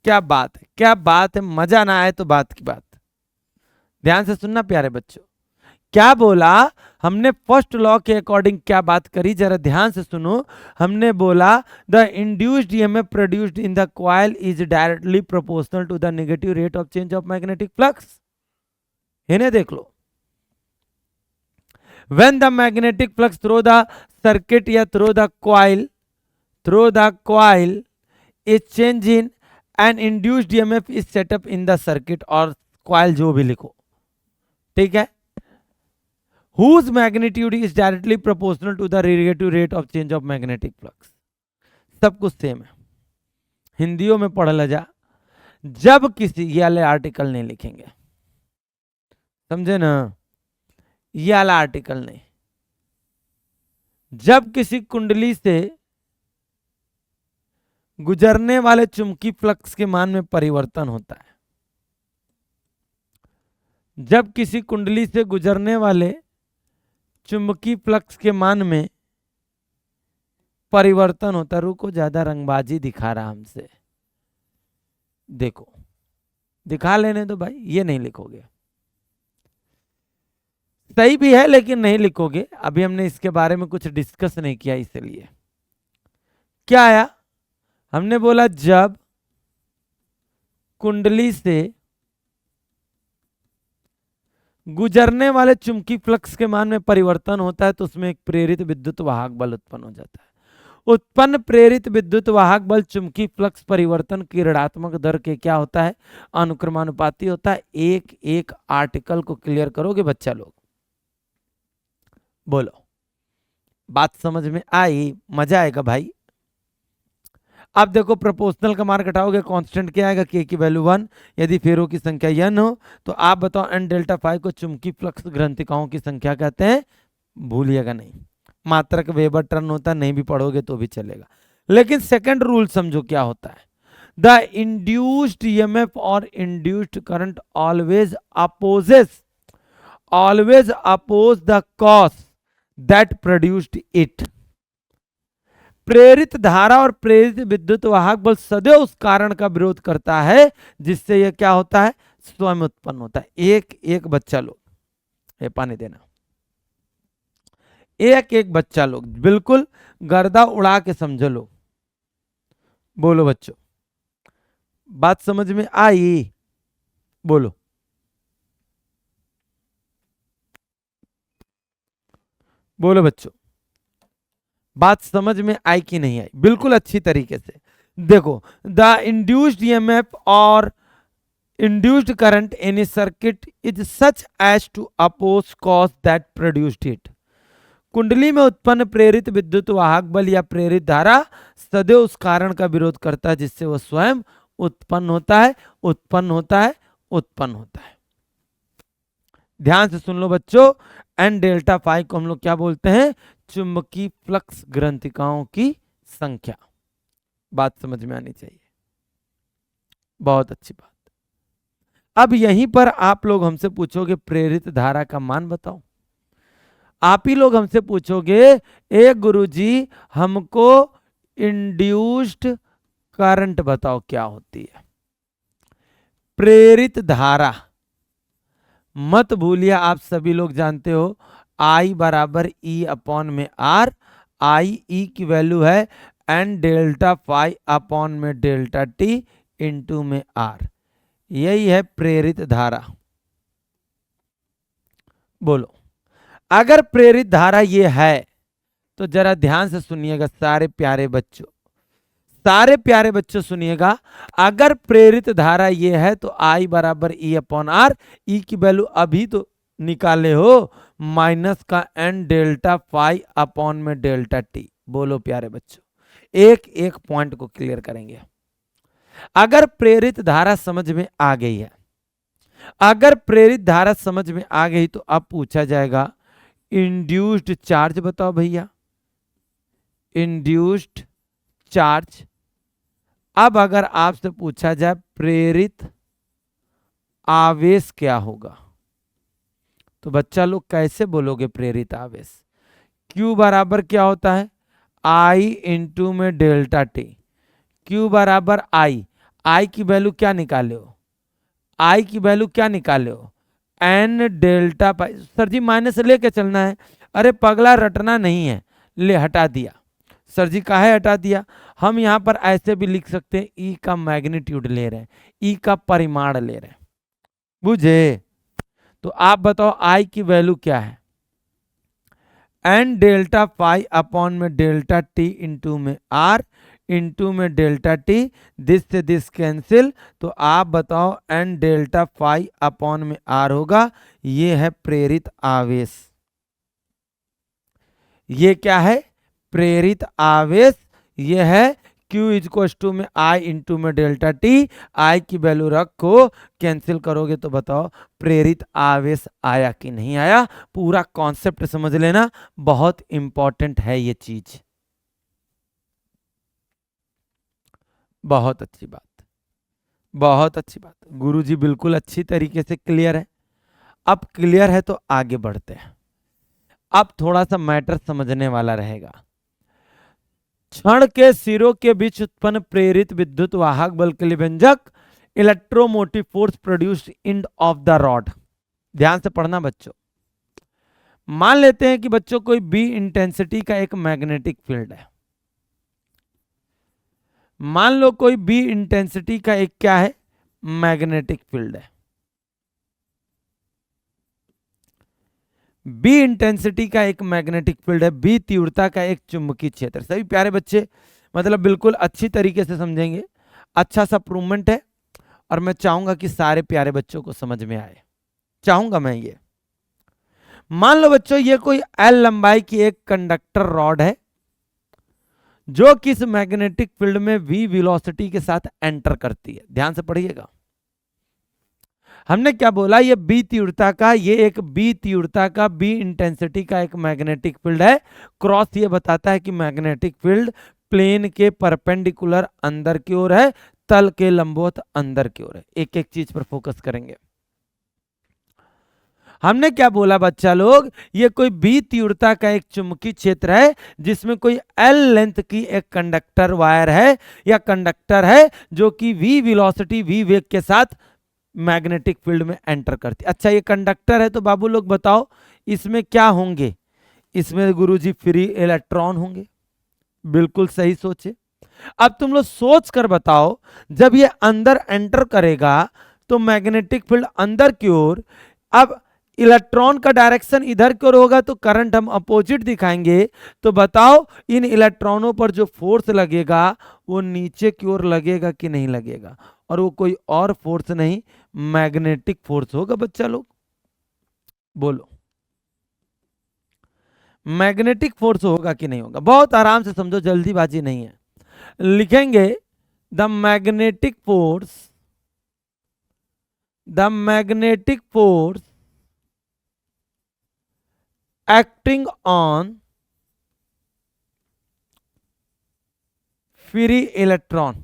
क्या बात है, क्या बात है। मजा ना आए तो बात की बात। ध्यान से सुनना प्यारे बच्चों, क्या बोला हमने? फर्स्ट लॉ के अकॉर्डिंग क्या बात करी, जरा ध्यान से सुनो। हमने बोला the induced EMF produced in the coil is directly proportional to the negative rate of change of magnetic flux. इन्हें देख लो, when the magnetic flux through the circuit या through the coil is change in an induced EMF is set up in the circuit, और कॉइल जो भी लिखो, ठीक है, whose magnitude is directly proportional to the relative rate of change of magnetic flux। सब कुछ सेम है। हिंदियों में पढ़ ल जा, जब किसी, ये वाले आर्टिकल नहीं लिखेंगे, समझे ना, ये वाला आर्टिकल नहीं। जब किसी कुंडली से गुजरने वाले चुंबकीय फ्लक्स के मान में परिवर्तन होता है, जब किसी कुंडली से गुजरने वाले चुंबकीय फ्लक्स के मान में परिवर्तन होता है, रुको ज्यादा रंगबाजी दिखा रहा हमसे, देखो दिखा लेने दो भाई, ये नहीं लिखोगे, सही भी है लेकिन नहीं लिखोगे, अभी हमने इसके बारे में कुछ डिस्कस नहीं किया, इसलिए क्या आया, हमने बोला जब कुंडली से गुजरने वाले चुंबकीय फ्लक्स के मान में परिवर्तन होता है तो उसमें एक प्रेरित विद्युत वाहक बल उत्पन्न हो जाता है। उत्पन्न प्रेरित विद्युत वाहक बल चुंबकीय फ्लक्स परिवर्तन की ऋणात्मक दर के क्या होता है, अनुक्रमानुपाती होता है। एक एक आर्टिकल को क्लियर करोगे बच्चा लोग, बोलो बात समझ में आई, मजा आएगा भाई। अब देखो प्रोपोर्शनल का मार्क हटाओगे, कांस्टेंट क्या आएगा, के की वैल्यू 1, यदि फेरों की संख्या n हो तो आप बताओ n डेल्टा फाई को चुंबकीय फ्लक्स ग्रंथिकाओं की संख्या कहते हैं, भूलिएगा नहीं, मात्रक वेबर टर्न होता है, नहीं भी पढ़ोगे तो भी चलेगा। लेकिन सेकंड रूल समझो क्या होता है, द इंड्यूस्ड ईएमएफ और induced current always oppose the cause that produced it. प्रेरित धारा और प्रेरित विद्युत वाहक बल सदैव उस कारण का विरोध करता है जिससे यह क्या होता है, स्वयं उत्पन्न होता है। एक एक बच्चा लोग, ये पानी देना, एक एक बच्चा लोग बिल्कुल गर्दा उड़ा के समझो लोग, बोलो बच्चों बात समझ में आई, बोलो बोलो बच्चों बात समझ में आई कि नहीं आई, बिल्कुल अच्छी तरीके से देखो, द इंड्यूस्ड ईएमएफ और induced current in a circuit is such as to oppose cause that produced it. कुंडली में उत्पन्न प्रेरित विद्युत वाहक बल या प्रेरित धारा सदैव उस कारण का विरोध करता है जिससे वह स्वयं उत्पन्न होता है, उत्पन्न होता है, उत्पन्न होता है। ध्यान से सुन लो बच्चों, एन डेल्टा फाई को हम लोग क्या बोलते हैं, चुंबकीय फ्लक्स ग्रंथिकाओं की संख्या। बात समझ में आनी चाहिए, बहुत अच्छी बात। अब यहीं पर आप लोग हमसे पूछोगे प्रेरित धारा का मान बताओ, आप ही लोग हमसे पूछोगे ए गुरुजी हमको इंड्यूस्ड करंट बताओ क्या होती है। प्रेरित धारा मत भूलिए, आप सभी लोग जानते हो I बराबर E अपॉन में R, आई E की वैल्यू है एन डेल्टा फाई अपॉन में डेल्टा टी इंटू में R, यही है प्रेरित धारा। बोलो अगर प्रेरित धारा ये है तो जरा ध्यान से सुनिएगा सारे प्यारे बच्चों, सारे प्यारे बच्चों सुनिएगा, अगर प्रेरित धारा ये है तो I बराबर E अपॉन R, E की वैल्यू अभी तो निकाले हो माइनस का एन डेल्टा फाई अपॉन में डेल्टा टी। बोलो प्यारे बच्चों, एक एक पॉइंट को क्लियर करेंगे। अगर प्रेरित धारा समझ में आ गई है, अगर प्रेरित धारा समझ में आ गई तो अब पूछा जाएगा इंड्यूस्ड चार्ज बताओ भैया, इंड्यूस्ड चार्ज। अब अगर आपसे पूछा जाए प्रेरित आवेश क्या होगा तो बच्चा लोग कैसे बोलोगे प्रेरित आवेश, Q बराबर क्या होता है, I इंटू में डेल्टा टी, Q बराबर I की वैल्यू क्या निकाले हो, I की वैल्यू क्या निकाले हो, N डेल्टा पाई। सर जी माइनस लेके चलना है, अरे पगला रटना नहीं है, ले हटा दिया सर जी, काहे हटा दिया, हम यहां पर ऐसे भी लिख सकते हैं E का मैग्नीट्यूड ले रहे हैं, E का परिमाण ले रहे हैं, बुझे। तो आप बताओ I की वैल्यू क्या है, एन डेल्टा फाई अपॉन में डेल्टा टी इंटू में R इंटू में डेल्टा टी, दिस से दिस कैंसिल, तो आप बताओ एन डेल्टा फाई अपॉन में R होगा। ये है प्रेरित आवेश, ये क्या है, प्रेरित आवेश, ये है Q इज टू में I इंटू में डेल्टा टी, I की वैल्यू रखो, कैंसिल करोगे तो बताओ प्रेरित आवेश आया कि नहीं आया। पूरा कॉन्सेप्ट समझ लेना, बहुत इंपॉर्टेंट है ये चीज। बहुत अच्छी बात, बहुत अच्छी बात गुरुजी, बिल्कुल अच्छी तरीके से क्लियर है। अब क्लियर है तो आगे बढ़ते हैं। अब थोड़ा सा मैटर समझने वाला रहेगा। क्षण के सिरों के बीच उत्पन्न प्रेरित विद्युत वाहक बल के लिए व्यंजक electromotive force produced in of the rod. ध्यान से पढ़ना बच्चों। मान लेते हैं कि बच्चों कोई बी इंटेंसिटी का एक मैग्नेटिक फील्ड है। मान लो कोई बी इंटेंसिटी का एक क्या है, मैग्नेटिक फील्ड है। बी इंटेंसिटी का एक मैग्नेटिक फील्ड है, बी तीव्रता का एक चुंबकीय क्षेत्र। सभी प्यारे बच्चे मतलब बिल्कुल अच्छी तरीके से समझेंगे, अच्छा सा प्रूवमेंट है और मैं चाहूंगा कि सारे प्यारे बच्चों को समझ में आए, चाहूंगा मैं ये। मान लो बच्चों ये कोई एल लंबाई की एक कंडक्टर रॉड है जो कि इस मैग्नेटिक फील्ड में वी वेलोसिटी के साथ एंटर करती है। ध्यान से पढ़िएगा, हमने क्या बोला, ये बी तीव्रता का, ये एक बी तीव्रता का बी इंटेंसिटी का एक मैग्नेटिक फील्ड है। क्रॉस ये बताता है कि मैग्नेटिक फील्ड प्लेन के परपेंडिकुलर अंदर की ओर है, तल के लंबवत अंदर की ओर है। एक एक चीज पर फोकस करेंगे। हमने क्या बोला बच्चा लोग, ये कोई बी तीव्रता का एक चुंबकीय क्षेत्र है जिसमें कोई एल लेंथ की एक कंडक्टर वायर है या कंडक्टर है जो कि वी वेलोसिटी वी वेग के साथ मैग्नेटिक फील्ड में एंटर करती। अच्छा ये कंडक्टर है तो बाबू लोग बताओ इसमें क्या होंगे, इसमें गुरुजी फ्री इलेक्ट्रॉन होंगे। बिल्कुल सही सोचे। अब तुम लोग सोच कर बताओ, जब ये अंदर एंटर करेगा तो मैग्नेटिक फील्ड अंदर की ओर, अब इलेक्ट्रॉन का डायरेक्शन इधर की ओर होगा तो करंट हम अपोजिट दिखाएंगे। तो बताओ इन इलेक्ट्रॉनों पर जो फोर्स लगेगा वो नीचे की ओर लगेगा कि नहीं लगेगा, और वो कोई और फोर्स नहीं मैग्नेटिक फोर्स होगा। बच्चा लोग बोलो मैग्नेटिक फोर्स होगा कि नहीं होगा। बहुत आराम से समझो, जल्दीबाजी नहीं है। लिखेंगे the magnetic force acting on free electron।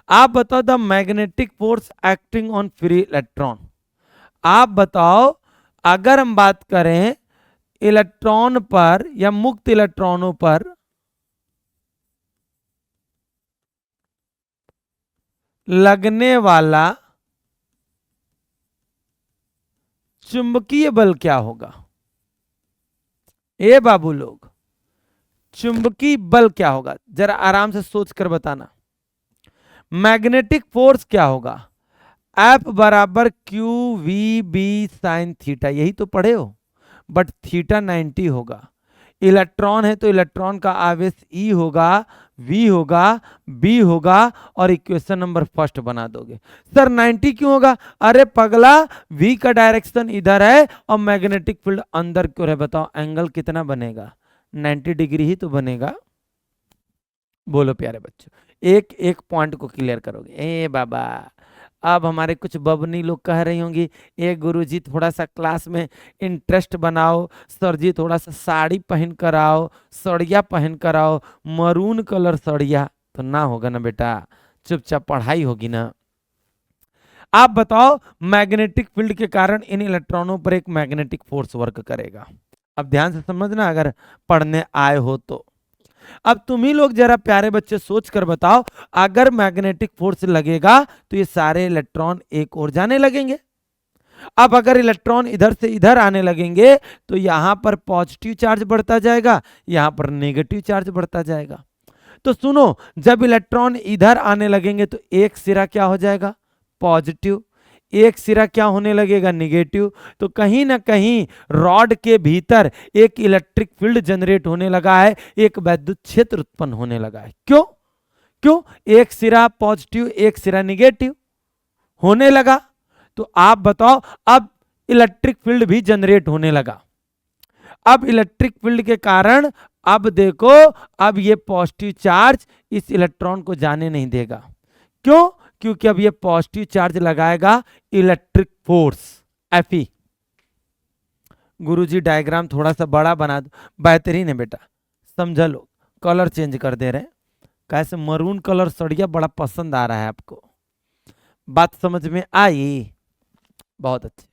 आप बताओ the magnetic force acting on free electron. आप बताओ अगर हम बात करें इलेक्ट्रॉन पर या मुक्त इलेक्ट्रॉनों पर लगने वाला चुंबकीय बल क्या होगा। ए बाबू लोग चुंबकीय बल क्या होगा, जरा आराम से सोच कर बताना। मैग्नेटिक फोर्स क्या होगा, एफ बराबर Q V B sine theta, यही तो पढ़े हो, बट थीटा 90 होगा। इलेक्ट्रॉन है तो इलेक्ट्रॉन का आवेश ई होगा, वी होगा, बी होगा, और इक्वेशन नंबर फर्स्ट बना दोगे। सर 90 क्यों होगा, अरे पगला वी का डायरेक्शन इधर है और मैग्नेटिक फील्ड अंदर क्यों है। बताओ एंगल कितना बनेगा, 90 डिग्री ही तो बनेगा। बोलो प्यारे बच्चों, एक एक पॉइंट को क्लियर करोगे। ए बाबा अब हमारे कुछ बबनी लोग कह रही होंगी ए गुरुजी थोड़ा सा क्लास में इंटरेस्ट बनाओ, सर जी थोड़ा सा साड़ी पहन कर आओ, सड़िया पहन कर आओ, मरून कलर सड़िया। तो ना होगा ना बेटा, चुपचाप पढ़ाई होगी ना। आप बताओ मैग्नेटिक फील्ड के कारण इन इलेक्ट्रॉनों पर एक मैग्नेटिक फोर्स वर्क करेगा। अब ध्यान से समझना अगर पढ़ने आए हो तो। अब तुम ही लोग जरा प्यारे बच्चे सोच कर बताओ, अगर मैग्नेटिक फोर्स लगेगा तो ये सारे इलेक्ट्रॉन एक ओर जाने लगेंगे। अब अगर इलेक्ट्रॉन इधर से इधर आने लगेंगे तो यहां पर पॉजिटिव चार्ज बढ़ता जाएगा, यहां पर नेगेटिव चार्ज बढ़ता जाएगा। तो सुनो, जब इलेक्ट्रॉन इधर आने लगेंगे तो एक सिरा क्या हो जाएगा, पॉजिटिव, एक सिरा क्या होने लगेगा, नेगेटिव। तो कहीं ना कहीं रॉड के भीतर एक इलेक्ट्रिक फील्ड जनरेट होने लगा है, एक वैद्युत क्षेत्र उत्पन्न होने लगा है। क्यों क्यों, एक सिरा पॉजिटिव एक सिरा नेगेटिव होने लगा। तो आप बताओ अब इलेक्ट्रिक फील्ड भी जनरेट होने लगा। अब इलेक्ट्रिक फील्ड के कारण अब देखो, अब ये पॉजिटिव चार्ज इस इलेक्ट्रॉन को जाने नहीं देगा। क्यों? क्योंकि अब ये पॉजिटिव चार्ज लगाएगा इलेक्ट्रिक फोर्स Fe। गुरुजी डायग्राम थोड़ा सा बड़ा बना दो। बेहतरीन है बेटा, समझ लो। कलर चेंज कर दे रहे हैं, कैसे मरून कलर सड़िया बड़ा पसंद आ रहा है आपको। बात समझ में आई? बहुत अच्छे।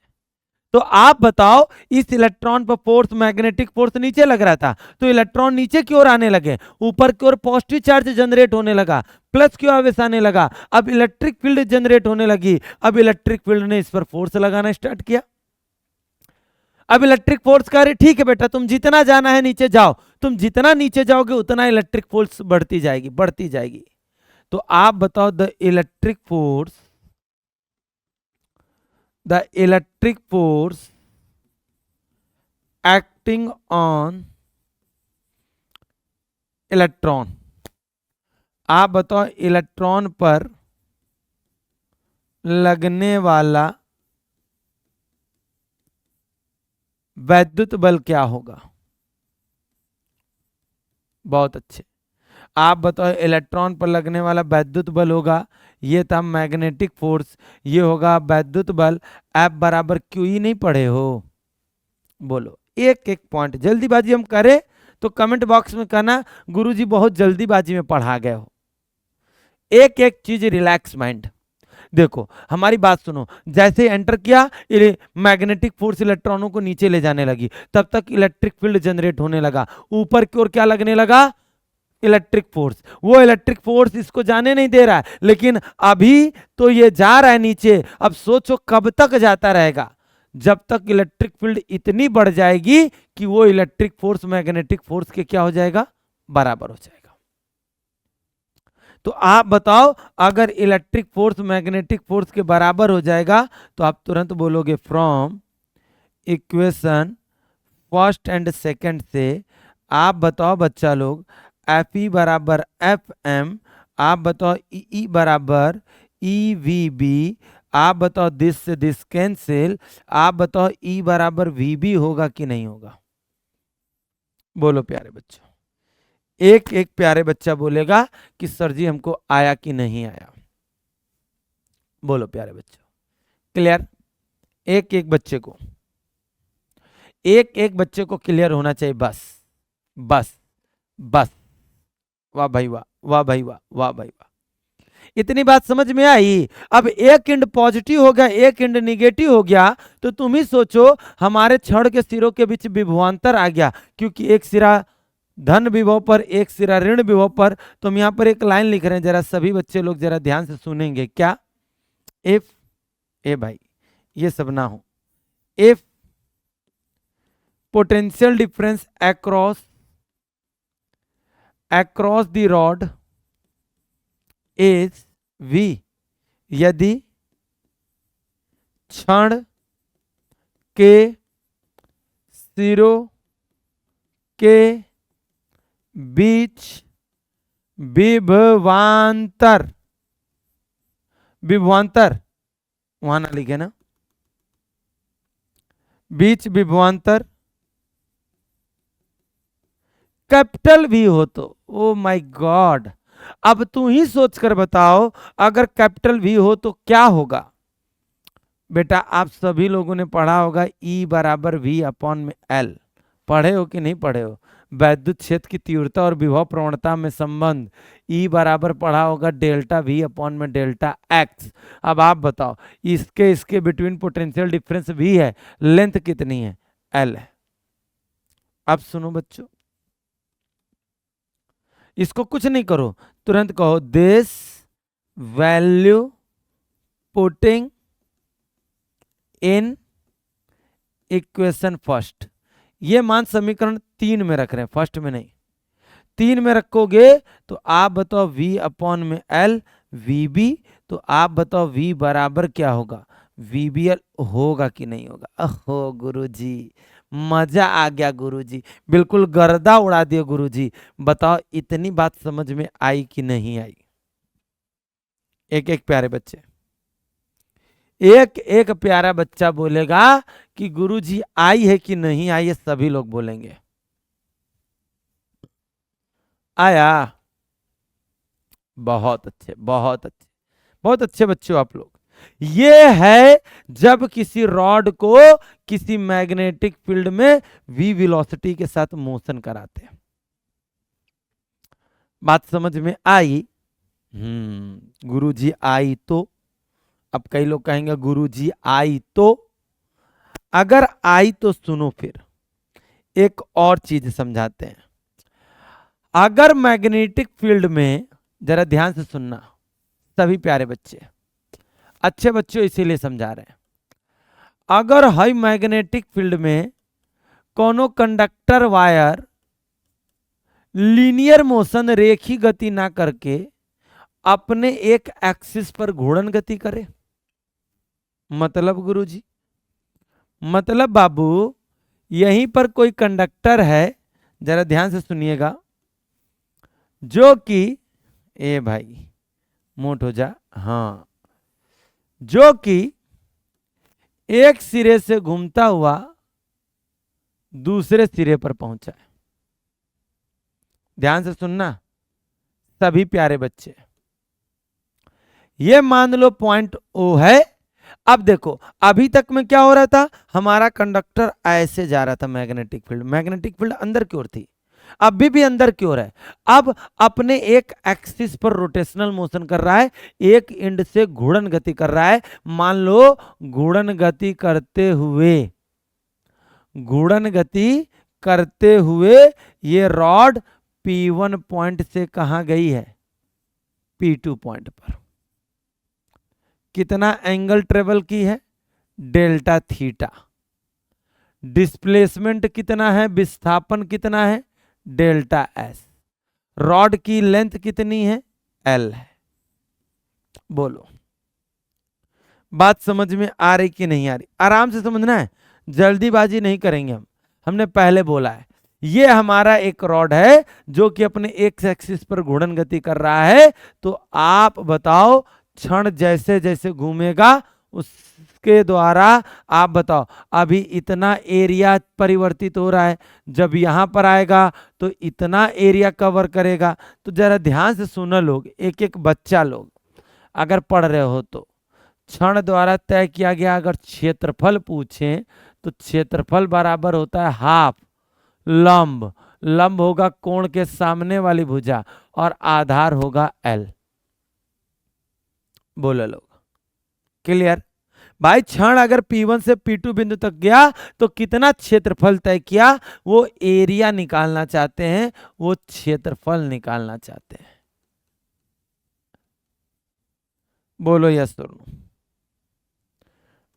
तो आप बताओ, इस इलेक्ट्रॉन पर फोर्स, मैग्नेटिक फोर्स नीचे लग रहा था, तो इलेक्ट्रॉन नीचे की ओर आने लगे, ऊपर की ओर पॉजिटिव चार्ज जनरेट होने लगा, प्लस की ओर आवेश आने लगा, अब इलेक्ट्रिक फील्ड जनरेट होने लगी। अब इलेक्ट्रिक फील्ड ने इस पर फोर्स लगाना स्टार्ट किया। अब इलेक्ट्रिक फोर्स कह रहे ठीक है बेटा, तुम जितना जाना है नीचे जाओ, तुम जितना नीचे जाओगे उतना इलेक्ट्रिक फोर्स बढ़ती जाएगी, बढ़ती जाएगी। तो आप बताओ, the electric force acting on electron, आप बताओ इलेक्ट्रॉन पर लगने वाला वैद्युत बल क्या होगा? बहुत अच्छे। आप बताओ, इलेक्ट्रॉन पर लगने वाला वैद्युत बल होगा, ये था मैग्नेटिक फोर्स, ये होगा वैद्युत बल। F बराबर QE नहीं पढ़े हो? बोलो, एक एक पॉइंट जल्दीबाजी हम करें तो कमेंट बॉक्स में कहना गुरुजी बहुत जल्दीबाजी में पढ़ा गए हो। एक एक चीज रिलैक्स माइंड। देखो हमारी बात सुनो, जैसे एंटर किया, मैग्नेटिक फोर्स इलेक्ट्रॉनों को नीचे ले जाने लगी, तब तक इलेक्ट्रिक फील्ड जनरेट होने लगा, ऊपर की ओर क्या लगने लगा? Electric force. वो इलेक्ट्रिक फोर्स इसको जाने नहीं दे रहा है, लेकिन अभी तो ये जा रहा है नीचे। अब सोचो कब तक जाता रहेगा? जब तक इलेक्ट्रिक फील्ड इतनी बढ़ जाएगी कि वो इलेक्ट्रिक फोर्स मैग्नेटिक फोर्स के क्या हो जाएगा? बराबर हो जाएगा। तो आप बताओ, अगर इलेक्ट्रिक फोर्स मैग्नेटिक फोर्स के बराबर हो जाएगा तो आप तुरंत बोलोगे from equation first and second से, आप बताओ बच्चा लोग, Fe बराबर Fm, आप बताओ E बराबर EVB, आप बताओ दिस से दिस कैंसिल, आप बताओ E बराबर VB होगा कि नहीं होगा? बोलो प्यारे बच्चों, एक एक प्यारे बच्चा बोलेगा कि सर जी हमको आया कि नहीं आया। बोलो प्यारे बच्चों, क्लियर? एक एक बच्चे को, एक एक बच्चे को क्लियर होना चाहिए, बस बस बस। वाह भाई वाह, वाह भाई वाह, वाह भाई वाह। इतनी बात समझ में आई? अब एक एंड पॉजिटिव हो गया, एक एंड निगेटिव हो गया, तो तुम ही सोचो हमारे छड़ के सिरों के बीच विभवांतर आ गया, क्योंकि एक सिरा धन विभव पर, एक सिरा ऋण विभव पर। तो हम यहाँ पर एक लाइन लिख रहे हैं, जरा सभी बच्चे लोग जरा ध्यान से सुनेंगे। क्या? इफ, ए भाई ये सब ना हो, if potential difference across the rod is V, यदि क्षण के सिरों के बीच विभवांतर, विभवांतर वहां ना लिखे ना, बीच विभवांतर कैपिटल V हो तो, ओ माय गॉड, अब तू ही सोच कर बताओ, अगर कैपिटल V हो तो क्या होगा? बेटा आप सभी लोगों ने पढ़ा होगा E बराबर V अपॉन में L, पढ़े हो कि नहीं पढ़े हो? वैद्युत क्षेत्र की तीव्रता और विभव प्रवणता में संबंध, E बराबर पढ़ा होगा डेल्टा V अपॉन में डेल्टा X। अब आप बताओ, इसके बिटवीन पोटेंशियल डिफरेंस V है, लेंथ कितनी है? L है। अब सुनो बच्चों, इसको कुछ नहीं करो, तुरंत कहो this value putting in equation first. ये मान समीकरण 3 में रख रहे हैं, फर्स्ट में नहीं। 3 में रखोगे तो आप बताओ V अपॉन में L VB, तो आप बताओ V बराबर क्या होगा? VBL होगा कि नहीं होगा? अहो गुरुजी, मजा आ गया गुरुजी, बिल्कुल गर्दा उड़ा दिया गुरुजी। बताओ इतनी बात समझ में आई कि नहीं आई? एक एक प्यारे बच्चे, एक एक प्यारा बच्चा बोलेगा कि गुरुजी आई है कि नहीं आई है, सभी लोग बोलेंगे। आया? बहुत अच्छे, बहुत अच्छे, बहुत अच्छे बच्चों आप लोग। ये है जब किसी रॉड को किसी मैग्नेटिक फील्ड में v वेलोसिटी के साथ मोशन कराते हैं। बात समझ में आई? गुरुजी आई तो, अब कई लोग कहेंगे गुरुजी आई तो, अगर आई तो सुनो फिर एक और चीज समझाते हैं। अगर मैग्नेटिक फील्ड में, जरा ध्यान से सुनना सभी प्यारे बच्चे, अच्छे बच्चों इसीलिए समझा रहे हैं, अगर हाई मैग्नेटिक फील्ड में कोनो कंडक्टर वायर लीनियर मोशन रेखी गति ना करके अपने एक एक्सिस पर घूर्णन गति करे, मतलब गुरुजी, मतलब बाबू यहीं पर कोई कंडक्टर है, जरा ध्यान से सुनिएगा, जो कि ए भाई मोट हो जा, हाँ, जो कि एक सिरे से घूमता हुआ दूसरे सिरे पर पहुंचा है। ध्यान से सुनना सभी प्यारे बच्चे, ये मान लो पॉइंट ओ है। अब देखो अभी तक में क्या हो रहा था, हमारा कंडक्टर ऐसे जा रहा था मैग्नेटिक फील्ड अंदर की ओर थी, अभी भी अंदर की ओर है। अब अपने एक एक्सिस पर रोटेशनल मोशन कर रहा है, एक एंड से घूर्णन गति कर रहा है। मान लो घूर्णन गति करते हुए ये रॉड P1 पॉइंट से कहां गई है, P2 पॉइंट पर। कितना एंगल ट्रेवल की है, डेल्टा थीटा। डिस्प्लेसमेंट कितना है, विस्थापन कितना है, डेल्टा एस। रॉड की लेंथ कितनी है, एल है। बोलो बात समझ में आ रही कि नहीं आ रही? आराम से समझना है, जल्दीबाजी नहीं करेंगे हम। हमने पहले बोला है ये हमारा एक रॉड है जो कि अपने एक एक्सिस पर घूर्णन गति कर रहा है। तो आप बताओ क्षण जैसे जैसे घूमेगा उसके द्वारा आप बताओ अभी इतना एरिया परिवर्तित हो रहा है, जब यहां पर आएगा तो इतना एरिया कवर करेगा। तो जरा ध्यान से सुनो लोग, एक एक बच्चा लोग अगर पढ़ रहे हो तो, क्षण द्वारा तय किया गया अगर क्षेत्रफल पूछें तो क्षेत्रफल बराबर होता है हाफ लंब, लंब होगा कोण के सामने वाली भुजा और आधार होगा एल। बोलो लोग क्लियर? भाई क्षण अगर P1 से P2 बिंदु तक गया तो कितना क्षेत्रफल तय किया, वो एरिया निकालना चाहते हैं, वो क्षेत्रफल निकालना चाहते हैं। बोलो यस और नो।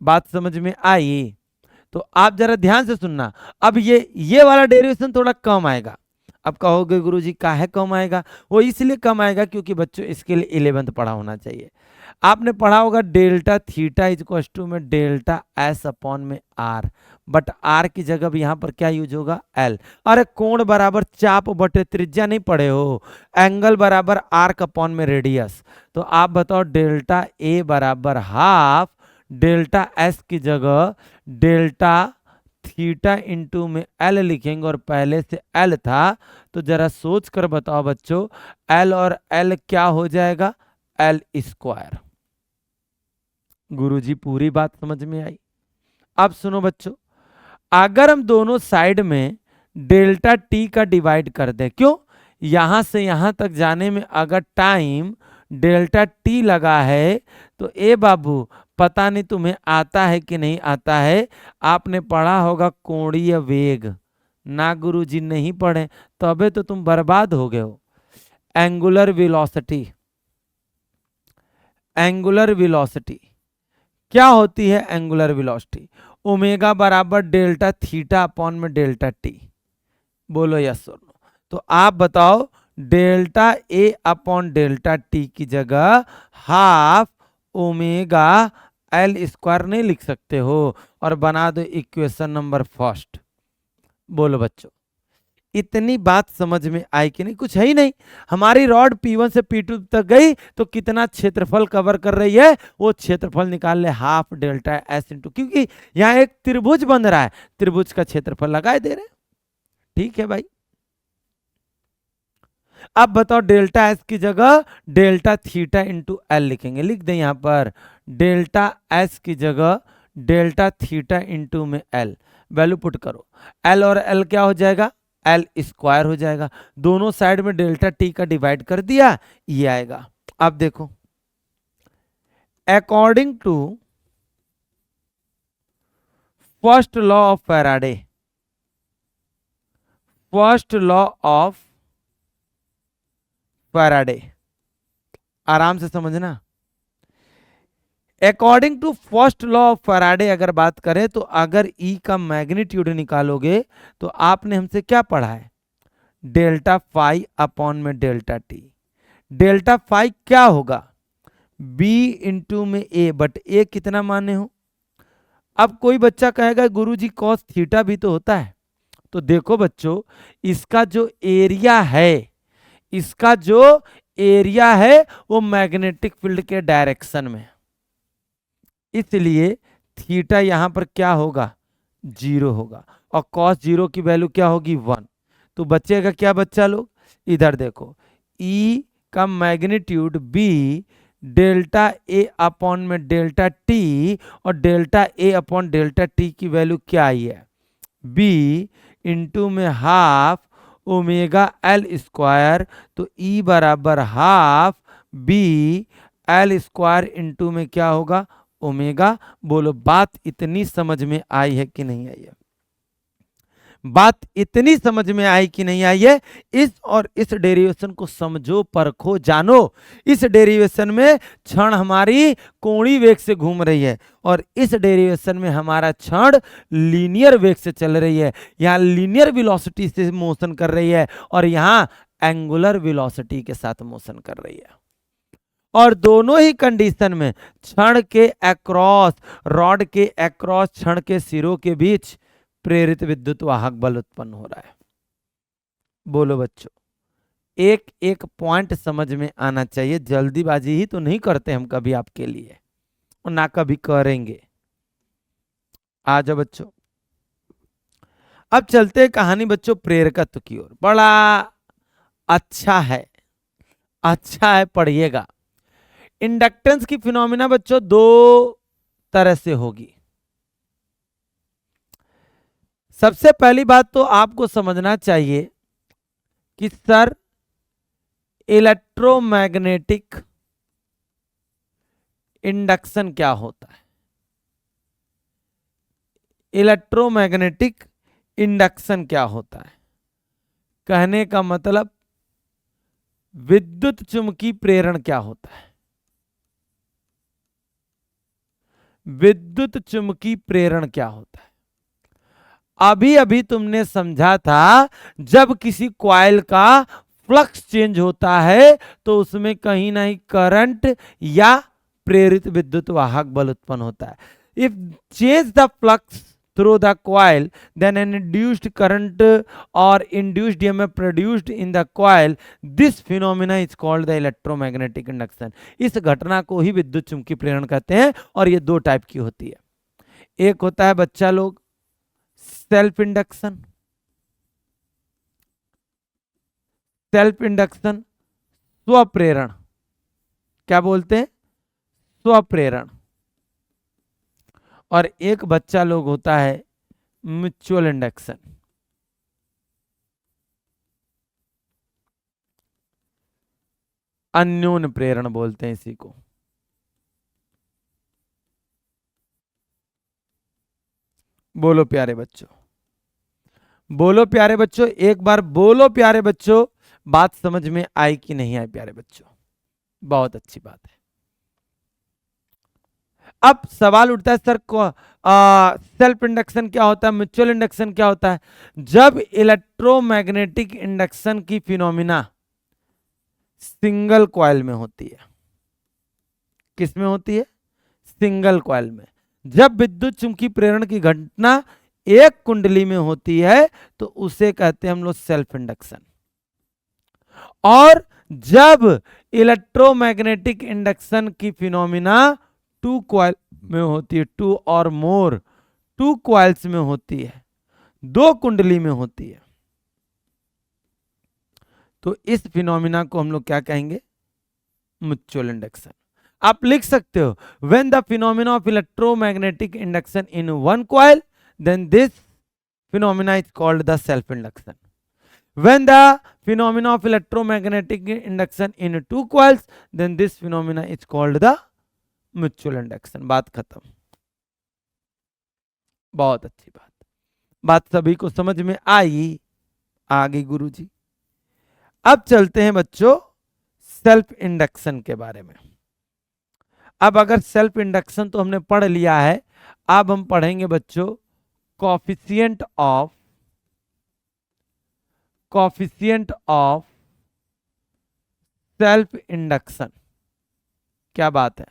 बात समझ में आई? तो आप जरा ध्यान से सुनना। अब ये वाला डेरिवेशन थोड़ा कम आएगा। अब कहोगे गुरुजी काहे कम आएगा? वो इसलिए कम आएगा क्योंकि बच्चों इसके लिए 11th पढ़ा होना चाहिए। आपने पढ़ा होगा delta theta is equal to में डेल्टा एस अपॉन में आर, बट आर की जगह भी यहां पर क्या यूज होगा, एल। अरे कोण बराबर चाप बटे त्रिज्या नहीं पढ़े हो, एंगल बराबर आर्क अपॉन में रेडियस। तो आप बताओ डेल्टा ए बराबर हाफ डेल्टा एस की जगह डेल्टा थीटा इंटू में एल लिखेंगे और पहले से एल था, तो जरा सोच कर बताओ बच्चों एल और एल क्या हो जाएगा, एल स्क्वायर। गुरुजी पूरी बात समझ में आई? अब सुनो बच्चों, अगर हम दोनों साइड में डेल्टा टी का डिवाइड कर दें, क्यों, यहां से यहां तक जाने में अगर टाइम डेल्टा टी लगा है तो ए बाबू पता नहीं तुम्हें आता है कि नहीं आता है, आपने पढ़ा होगा कोणीय वेग ना? गुरुजी नहीं पढ़े तो अबे तो तुम बर्बाद हो गए हो। एंगुलर वेलोसिटी, एंगुलर वेलोसिटी क्या होती है, एंगुलर वेलोसिटी ओमेगा बराबर डेल्टा थीटा अपॉन में डेल्टा टी। बोलो यस और नो। तो आप बताओ delta A upon delta T की जगह हाफ ओमेगा एल स्क्वायर नहीं लिख सकते हो और बना दो इक्वेशन नंबर फर्स्ट। बोलो बच्चों इतनी बात समझ में आई कि नहीं? कुछ है ही नहीं। हमारी रॉड P1 से P2 तक गई तो कितना क्षेत्रफल कवर कर रही है, वो क्षेत्रफल निकाल ले हाफ डेल्टा एस इंटू, क्योंकि यहां एक त्रिभुज बन रहा है, त्रिभुज का क्षेत्रफल लगाए दे रहे हैं। ठीक है भाई। अब बताओ डेल्टा एस की जगह डेल्टा थीटा इंटू एल लिखेंगे, लिख दें यहां पर डेल्टा एस की जगह डेल्टा थीटा इंटू में एल, वैल्यू पुट करो, एल और एल क्या हो जाएगा, एल स्क्वायर हो जाएगा, दोनों साइड में डेल्टा टी का डिवाइड कर दिया, ये आएगा। अब देखो according to first law of Faraday, first law of Faraday, आराम से समझना, according to first law of Faraday अगर बात करें तो अगर E का मैग्नीट्यूड निकालोगे तो आपने हमसे क्या पढ़ा है, डेल्टा फाई अपॉन में डेल्टा टी, डेल्टा फाई क्या होगा B इंटू में A, बट A कितना माने हो। अब कोई बच्चा कहेगा गुरुजी कॉस थीटा भी तो होता है, तो देखो बच्चों इसका जो एरिया है, इसका जो एरिया है वो मैग्नेटिक फील्ड के डायरेक्शन में, इसलिए थीटा यहां पर क्या होगा, 0 होगा, और कॉस 0 की वैल्यू क्या होगी 1, तो बचेगा क्या बच्चा लोग, इधर देखो E का magnitude B delta A upon में डेल्टा टी, और delta A upon delta T की वैल्यू क्या आई है, B इंटू में हाफ ओमेगा एल स्क्वायर, तो E बराबर half B L square into में क्या होगा ओमेगा। बोलो बात इतनी समझ में आई है कि नहीं आई है, बात इतनी समझ में आई कि नहीं आई है। इस और इस डेरिवेशन को समझो, परखो, जानो। इस डेरिवेशन में क्षण हमारी कोणीय वेग से घूम रही है और इस डेरिवेशन में हमारा क्षण लीनियर वेग से चल रही है, यहाँ लीनियर वेलोसिटी से मोशन कर रही है और यहाँ एंगुलर वेलोसिटी के साथ मोशन कर रही है। और दोनों ही कंडीशन में क्षण के अक्रॉस, रॉड के अक्रॉस क्षण के सिरों के बीच प्रेरित विद्युत वाहक बल उत्पन्न हो रहा है। बोलो बच्चों, एक एक पॉइंट समझ में आना चाहिए, जल्दीबाजी ही तो नहीं करते हम कभी आपके लिए और ना कभी करेंगे। आ जाओ बच्चों, अब चलते हैं कहानी बच्चों प्रेरकत्व की ओर। बड़ा अच्छा है, अच्छा है, पढ़िएगा। इंडक्टेंस की फिनोमिना बच्चों दो तरह से होगी। सबसे पहली बात तो आपको समझना चाहिए कि सर इलेक्ट्रोमैग्नेटिक इंडक्शन क्या होता है। इलेक्ट्रोमैग्नेटिक इंडक्शन क्या होता है, कहने का मतलब विद्युत चुंबकीय प्रेरण क्या होता है। विद्युत चुंबकीय प्रेरण क्या होता है, अभी अभी तुमने समझा था, जब किसी कॉइल का फ्लक्स चेंज होता है तो उसमें कहीं ना कहीं करंट या प्रेरित विद्युत वाहक बल उत्पन्न होता है। If change the flux through the coil, then an induced current or induced EMF produced in the coil, this phenomena is called the electromagnetic induction। इस घटना को ही विद्युत चुंबकीय प्रेरण कहते हैं और ये दो टाइप की होती है। एक होता है बच्चा लोग सेल्फ इंडक्शन, सेल्फ इंडक्शन स्वप्रेरण, क्या बोलते हैं, स्वप्रेरण। और एक बच्चा लोग होता है म्यूचुअल इंडक्शन। अन्योन्य प्रेरण बोलते हैं इसी को। बोलो प्यारे बच्चों, बोलो प्यारे बच्चों, एक बार बोलो प्यारे बच्चों, बात समझ में आई कि नहीं आई प्यारे बच्चों, बहुत अच्छी बात है। अब सवाल उठता है सर को सेल्फ इंडक्शन क्या होता है, म्यूचुअल इंडक्शन क्या होता है। जब इलेक्ट्रोमैग्नेटिक इंडक्शन की फिनोमिना सिंगल कॉइल में होती है, किस में होती है, सिंगल कॉइल में। जब विद्युत चुंबकीय प्रेरण की घटना एक कुंडली में होती है तो उसे कहते हैं हम लोग सेल्फ इंडक्शन। और जब इलेक्ट्रोमैग्नेटिक इंडक्शन की फिनोमिना टू कॉइल में होती है, टू और मोर, टू कॉइल्स में होती है, दो कुंडली में होती है, तो इस फिनोमिना को हम लोग क्या कहेंगे? Mutual induction. आप लिख सकते हो when the phenomena of electromagnetic induction in one coil then this phenomena is called the self induction. When the phenomena of electromagnetic induction in two coils, then this phenomena is called the mutual induction। बात खत्म। बहुत अच्छी बात सभी को समझ में आई? आ गई गुरुजी। अब चलते हैं बच्चों सेल्फ इंडक्शन के बारे में। अब अगर सेल्फ इंडक्शन तो हमने पढ़ लिया है, अब हम पढ़ेंगे बच्चों कोफिशिएंट ऑफ सेल्फ इंडक्शन। क्या बात है?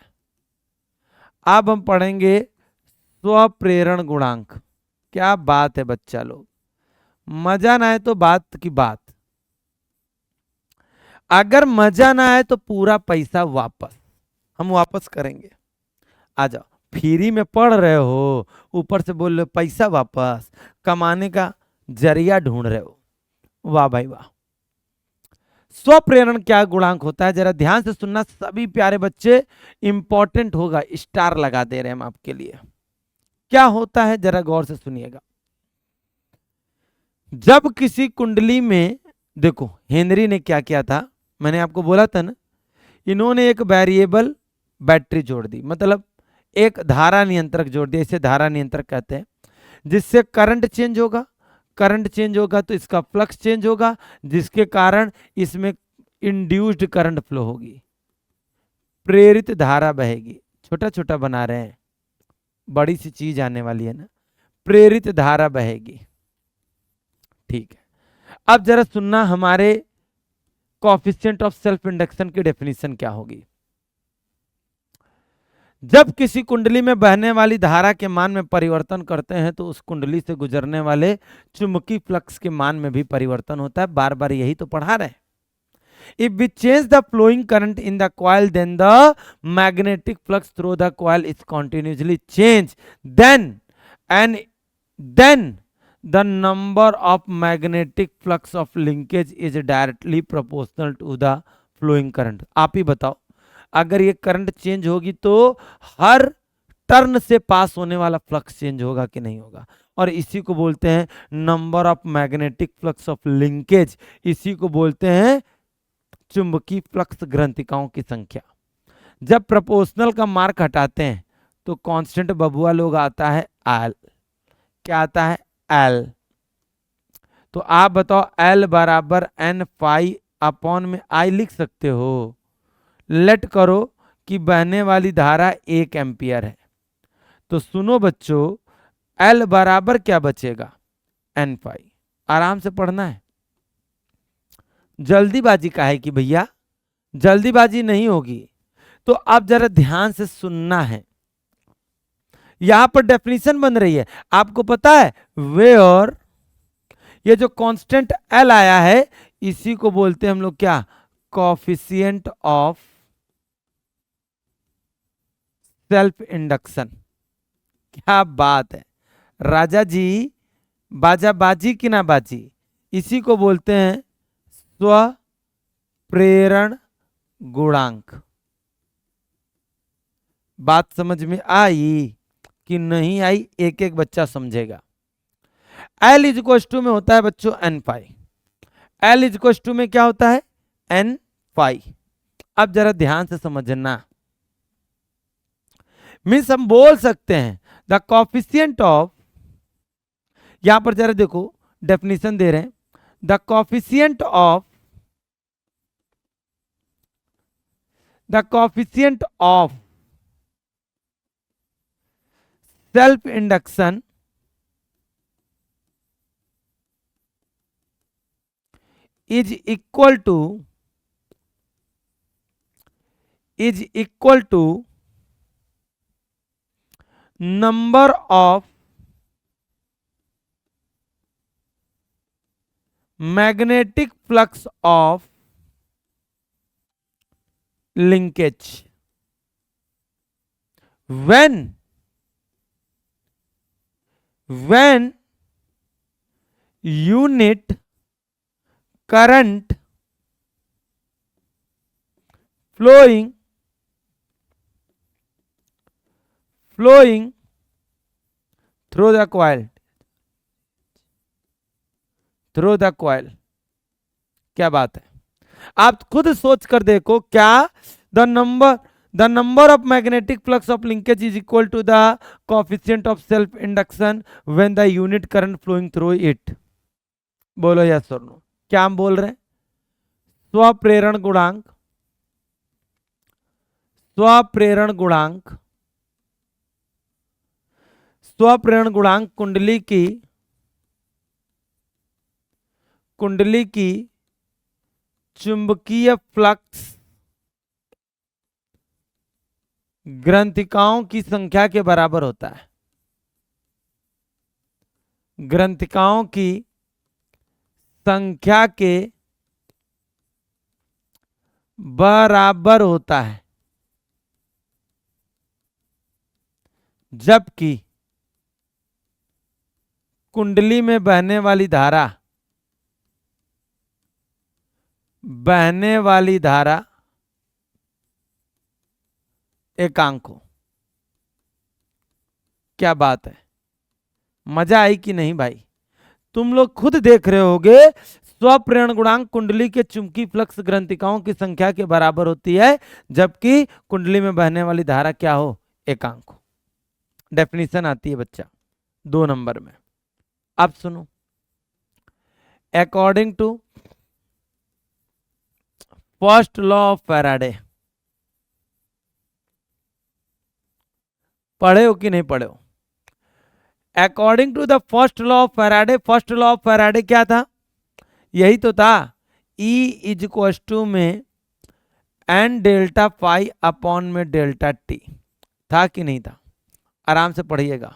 अब हम पढ़ेंगे स्वप्रेरण गुणांक। क्या बात है बच्चा लोग, मजा ना आए तो बात की बात, अगर मजा ना आए तो पूरा पैसा वापस, हम वापस करेंगे। आ जाओ, फ्री में पढ़ रहे हो, ऊपर से बोल रहे हो पैसा वापस, कमाने का जरिया ढूंढ रहे हो। वाह भाई वाह। स्वप्रेरण क्या गुणांक होता है, जरा ध्यान से सुनना सभी प्यारे बच्चे, इंपॉर्टेंट होगा, स्टार लगा दे रहे हैं हम आपके लिए। क्या होता है जरा गौर से सुनिएगा। जब किसी कुंडली में, देखो हेनरी ने क्या किया था, मैंने आपको बोला था ना, इन्होंने एक वेरिएबल बैटरी जोड़ दी, मतलब एक धारा नियंत्रक जोड़ दिया, इसे धारा नियंत्रक कहते हैं, जिससे करंट चेंज होगा। करंट चेंज होगा तो इसका फ्लक्स चेंज होगा, जिसके कारण इसमें इंड्यूस्ड करंट फ्लो होगी, प्रेरित धारा बहेगी। छोटा छोटा बना रहे हैं, बड़ी सी चीज आने वाली है ना, प्रेरित धारा बहेगी। ठीक है, अब जरा सुनना हमारे कोएफिशिएंट ऑफ सेल्फ इंडक्शन की डेफिनेशन क्या होगी। जब किसी कुंडली में बहने वाली धारा के मान में परिवर्तन करते हैं तो उस कुंडली से गुजरने वाले चुंबकीय फ्लक्स के मान में भी परिवर्तन होता है। बार बार यही तो पढ़ा रहे हैं। If we change the flowing current in the coil, then the magnetic flux through the coil is continuously changed. Then the number of magnetic flux of linkage is directly proportional to the flowing current। आप ही बताओ, अगर ये करंट चेंज होगी तो हर टर्न से पास होने वाला फ्लक्स चेंज होगा कि नहीं होगा, और इसी को बोलते हैं number of magnetic flux of linkage, इसी को बोलते हैं चुंबकीय फ्लक्स ग्रंथिकाओं की संख्या। जब प्रोपोर्शनल का मार्क हटाते हैं तो कांस्टेंट बबुआ लोग आता है एल। क्या आता है? एल। तो आप बताओ एल बराबर एन फाई अपॉन में आई लिख सकते हो। लेट करो कि बहने वाली धारा 1 एम्पियर है, तो सुनो बच्चों एल बराबर क्या बचेगा? N phi. आराम से पढ़ना है, जल्दीबाजी का है कि भैया, जल्दीबाजी नहीं होगी। तो आप जरा ध्यान से सुनना है, यहां पर डेफिनेशन बन रही है, आपको पता है वेयर ये जो कांस्टेंट एल आया है इसी को बोलते हैं हम लोग क्या? Coefficient of self induction. क्या बात है राजा जी, बाजा बाजी कि ना बाजी, इसी को बोलते हैं स्वप्रेरण गुणांक। बात समझ में आई कि नहीं आई? एक एक बच्चा समझेगा। एल इज इक्वल टू में होता है बच्चों N phi. L is equal to में क्या होता है? N phi. अब जरा ध्यान से समझना, मीन्स हम बोल सकते हैं द कोएफिशिएंट ऑफ, यहां पर जरा देखो डेफिनेशन दे रहे हैं, the coefficient of self induction is equal to number of magnetic flux of linkage when unit current flowing through the coil। क्या बात है, आप खुद सोच कर देखो, क्या the number of magnetic flux of linkage is equal to the coefficient of self induction when the unit current flowing through it. बोलो यस और नो। क्या हम बोल रहे हैं, स्वप्रेरण गुणांक कुंडली की चुंबकीय फ्लक्स ग्रंथिकाओं की संख्या के बराबर होता है। ग्रंथिकाओं की संख्या के बराबर होता है, जबकि कुंडली में बहने वाली धारा एकांक हो। क्या बात है, मजा आई कि नहीं भाई? तुम लोग खुद देख रहे होगे, स्वप्रेरण गुणांक कुंडली के चुंबकीय फ्लक्स ग्रंथिकाओं की संख्या के बराबर होती है, जबकि कुंडली में बहने वाली धारा क्या हो, एकांक हो। डेफिनेशन आती है बच्चा 2 नंबर में। अब सुनो, according to first law of Faraday, पढ़े हो कि नहीं पढ़े हो? According to the first law of Faraday क्या था? यही तो था, E इज इक्वल टू में n डेल्टा फाई अपॉन में डेल्टा टी। था कि नहीं था? आराम से पढ़िएगा।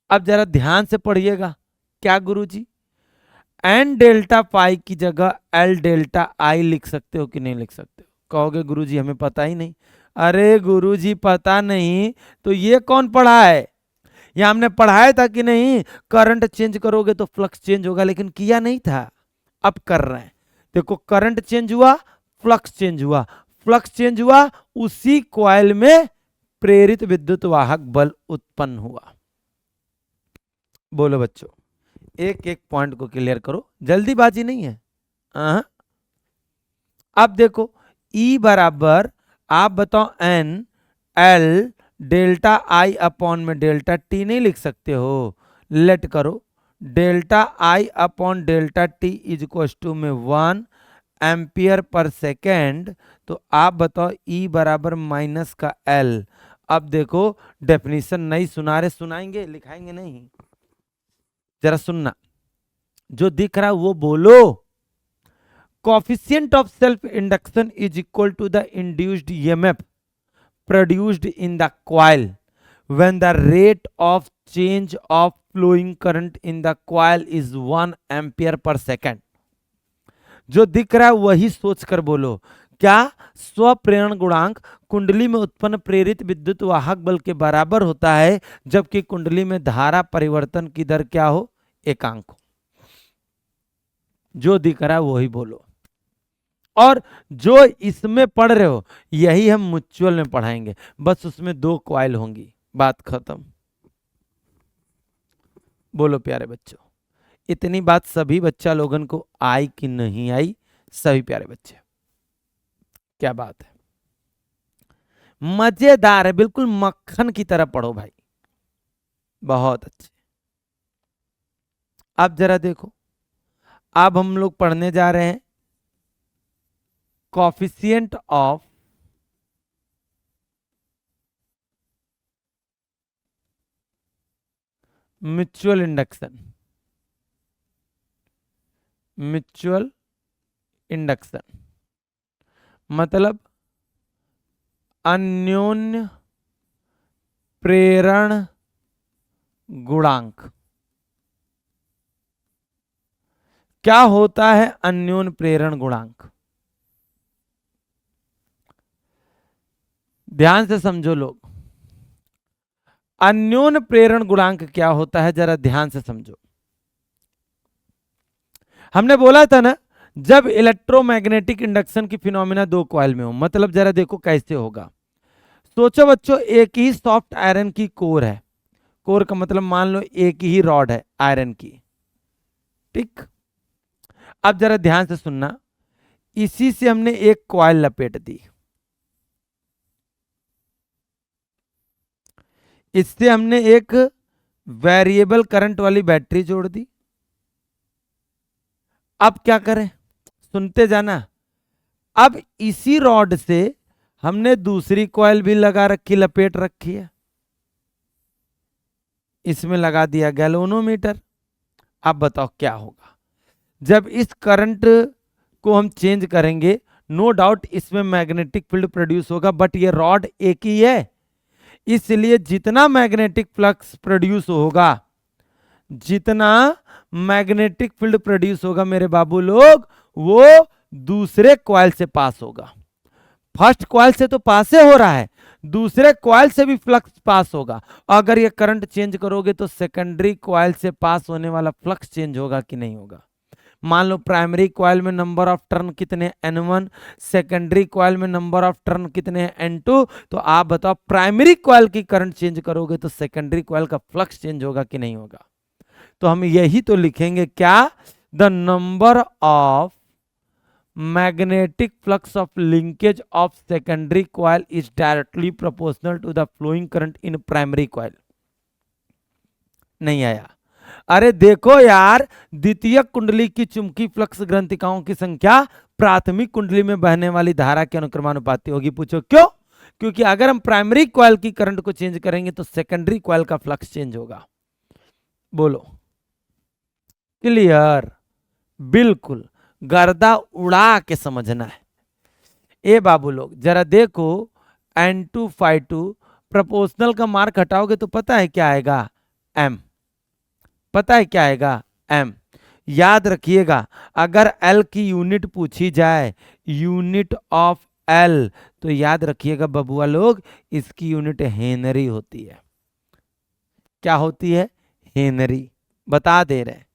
अब जरा ध्यान से पढ़िएगा। क्या गुरुजी, n डेल्टा फाई की जगह L डेल्टा आई लिख सकते हो कि नहीं लिख सकते हो? कहोगे गुरुजी हमें पता ही नहीं। अरे गुरुजी पता नहीं तो ये कौन पढ़ा है? ये हमने पढ़ाया था कि नहीं, करंट चेंज करोगे तो फ्लक्स चेंज होगा, लेकिन किया नहीं था, अब कर रहे हैं। देखो, करंट चेंज हुआ, फ्लक्स चेंज हुआ, उसी कॉइल में प्रेरित विद्युत वाहक बल उत्पन्न हुआ। बोलो बच्चों, एक एक पॉइंट को क्लियर करो, जल्दीबाजी नहीं है। अब देखो, E बराबर, आप बताओ, N L delta I upon में डेल्टा टी नहीं लिख सकते हो? लेट करो, delta I upon delta T is equal to में 1 एम्पियर पर सेकेंड। तो आप बताओ E बराबर माइनस का L। अब देखो, डेफिनेशन नहीं सुना रहे, सुनाएंगे, लिखाएंगे नहीं, जरा सुनना, जो दिख रहा है वो बोलो। Coefficient of self induction is equal to the induced EMF produced in the coil when the rate of change of flowing current in the coil is 1 ampere per second। जो दिख रहा है वही सोचकर बोलो। क्या स्वप्रेरण गुणांक कुंडली में उत्पन्न प्रेरित विद्युत वाहक बल के बराबर होता है, जबकि कुंडली में धारा परिवर्तन की दर क्या हो, एकांक हो। जो दिख रहा है वही बोलो। और जो इसमें पढ़ रहे हो यही हम म्यूचुअल में पढ़ाएंगे, बस उसमें 2 कॉइल होंगी, बात खत्म। बोलो प्यारे बच्चों, इतनी बात सभी बच्चा लोगन को आई कि नहीं आई? सभी प्यारे बच्चे, क्या बात है, मजेदार है, बिल्कुल मक्खन की तरह पढ़ो भाई, बहुत अच्छे। अब जरा देखो, अब हम लोग पढ़ने जा रहे हैं कोएफिशिएंट ऑफ म्यूचुअल इंडक्शन मतलब अन्योन्य प्रेरण गुणांक। क्या होता है अन्योन्य प्रेरण गुणांक? ध्यान से समझो लोग, अन्योन्य प्रेरण गुणांक क्या होता है, जरा ध्यान से समझो। हमने बोला था ना जब इलेक्ट्रोमैग्नेटिक इंडक्शन की फिनोमिना दो कॉइल में हो, मतलब जरा देखो कैसे होगा। सोचो बच्चों, एक ही सॉफ्ट आयरन की कोर है, कोर का मतलब मान लो एक ही रॉड है आयरन की, ठीक। अब जरा ध्यान से सुनना, इसी से हमने एक कॉइल लपेट दी, इससे हमने एक वेरिएबल करंट वाली बैटरी जोड़ दी। अब क्या करें, सुनते जाना। अब इसी रॉड से हमने दूसरी कॉइल भी लगा रखी, लपेट रखी है, इसमें लगा दिया गैल्वेनोमीटर। अब बताओ क्या होगा जब इस करंट को हम चेंज करेंगे। नो डाउट इसमें मैग्नेटिक फील्ड प्रोड्यूस होगा, बट ये रॉड एक ही है, इसलिए जितना मैग्नेटिक फ्लक्स प्रोड्यूस होगा, जितना मैग्नेटिक फील्ड प्रोड्यूस होगा मेरे बाबू लोग, वो दूसरे कॉइल से पास होगा। फर्स्ट कॉइल से तो पास हो रहा है, दूसरे कॉइल से भी फ्लक्स पास होगा। अगर ये करंट चेंज करोगे तो सेकेंडरी कॉइल से पास होने वाला फ्लक्स चेंज होगा कि नहीं होगा। मान लो प्राइमरी कॉइल में नंबर ऑफ टर्न कितने N1, सेकेंडरी कॉइल में नंबर ऑफ टर्न कितने N2, तो आप बताओ प्राइमरी कॉइल की करंट चेंज करोगे तो सेकेंडरी कॉइल का फ्लक्स चेंज होगा कि नहीं होगा। तो हम यही तो लिखेंगे क्या, the number of magnetic flux of linkage of secondary coil is directly proportional to the flowing current in primary coil। नहीं आया। अरे देखो यार, द्वितीय कुंडली की चुंबकीय फ्लक्स ग्रंथिकाओं की संख्या प्राथमिक कुंडली में बहने वाली धारा के अनुक्रमानुपाती होगी। पूछो क्यों? क्योंकि अगर हम प्राइमरी कॉइल की करंट को चेंज करेंगे तो सेकेंडरी कॉइल का फ्लक्स चेंज होगा। बोलो क्लियर? बिल्कुल, गर्दा उड़ा के समझना है। ए बाबू लोग जरा देखो, N2 φ2 प्रोपोर्शनल का मार्क हटाओगे तो पता है क्या आएगा, M। पता है क्या आएगा, M। याद रखिएगा, अगर L की यूनिट पूछी जाए, यूनिट ऑफ L, तो याद रखिएगा बबुआ लोग, इसकी यूनिट हेनरी होती है। क्या होती है? हेनरी। बता दे रहे हैं।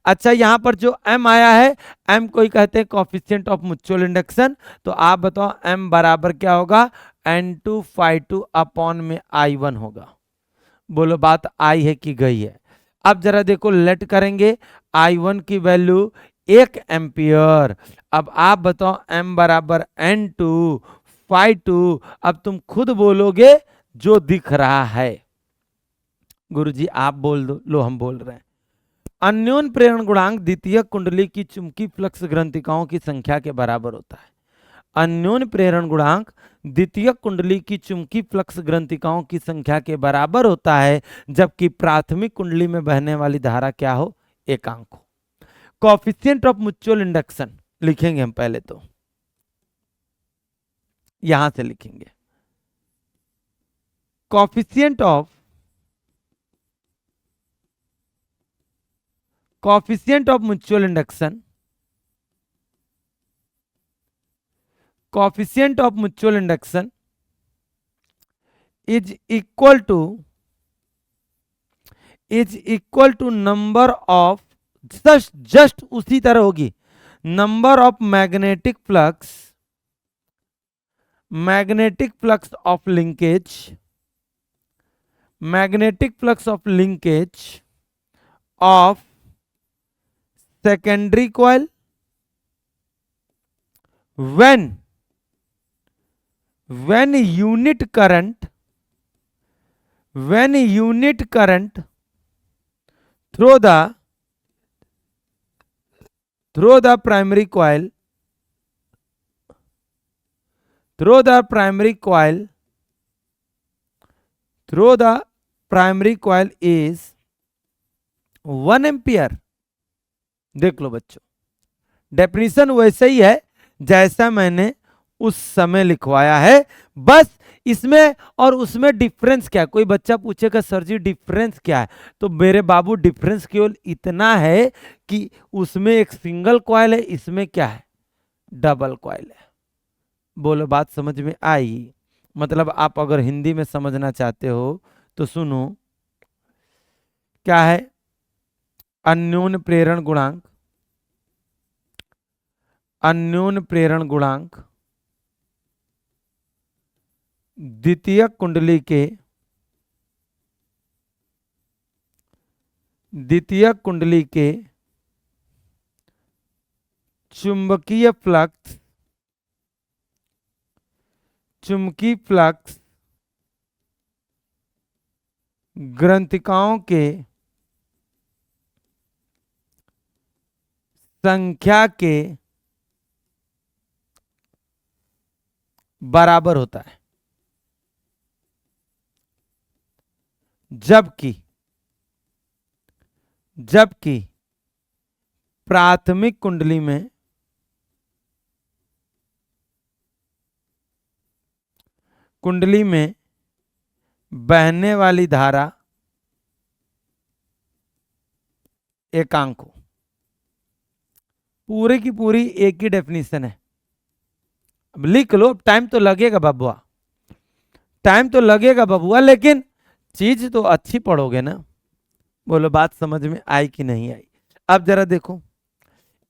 अच्छा, यहां पर जो M आया है, M को ही कहते हैं कोफिशिएंट ऑफ म्यूचुअल इंडक्शन। तो आप बताओ M बराबर क्या होगा, N2 φ2 अपॉन में I1 होगा। बोलो बात आई है कि गई है? अब जरा देखो, लेट करेंगे I1 की वैल्यू 1 एम्पियर। अब आप बताओ M बराबर N2 φ2। अब तुम खुद बोलोगे जो दिख रहा है। गुरुजी आप बोल दो, लो हम बोल रहे हैं। अन्योन प्रेरण गुणांक द्वितीय कुंडली की चुंबकीय फ्लक्स ग्रंथिकाओं की संख्या के बराबर होता है। अन्योन प्रेरण गुणांक द्वितीय कुंडली की चुंबकीय फ्लक्स ग्रंथिकाओं की संख्या के बराबर होता है, जबकि प्राथमिक कुंडली में बहने वाली धारा क्या हो, एकांक हो। कोफिशिएंट ऑफ म्यूचुअल इंडक्शन लिखेंगे हम पहले, तो यहां से लिखेंगे coefficient of mutual induction, coefficient of mutual induction is equal to number of, just उसी तरह होगी, number of magnetic flux of linkage of secondary coil when unit current through the primary coil is 1 ampere. देख लो बच्चों, डेफिनेशन वैसे ही है जैसा मैंने उस समय लिखवाया है, बस इसमें और उसमें डिफरेंस क्या है। कोई बच्चा पूछेगा सर जी डिफरेंस क्या है, तो मेरे बाबू डिफरेंस केवल इतना है कि उसमें एक सिंगल कॉइल है, इसमें क्या है, डबल कॉइल है। बोलो बात समझ में आई? मतलब आप अगर हिंदी में समझना चाहते हो तो सुनो, क्या है अन्योन प्रेरण गुणांक अन्योन प्रेरण गुणांक द्वितीयक कुंडली के चुंबकीय फ्लक्स ग्रंथिकाओं के संख्या के बराबर होता है, जबकि प्राथमिक कुंडली में बहने वाली धारा एकांक हो। पूरे की पूरी एक ही डेफिनेशन है। अब लिख लो, टाइम तो लगेगा बबुआ, लेकिन चीज तो अच्छी पढ़ोगे ना। बोलो बात समझ में आई कि नहीं आई? अब जरा देखो,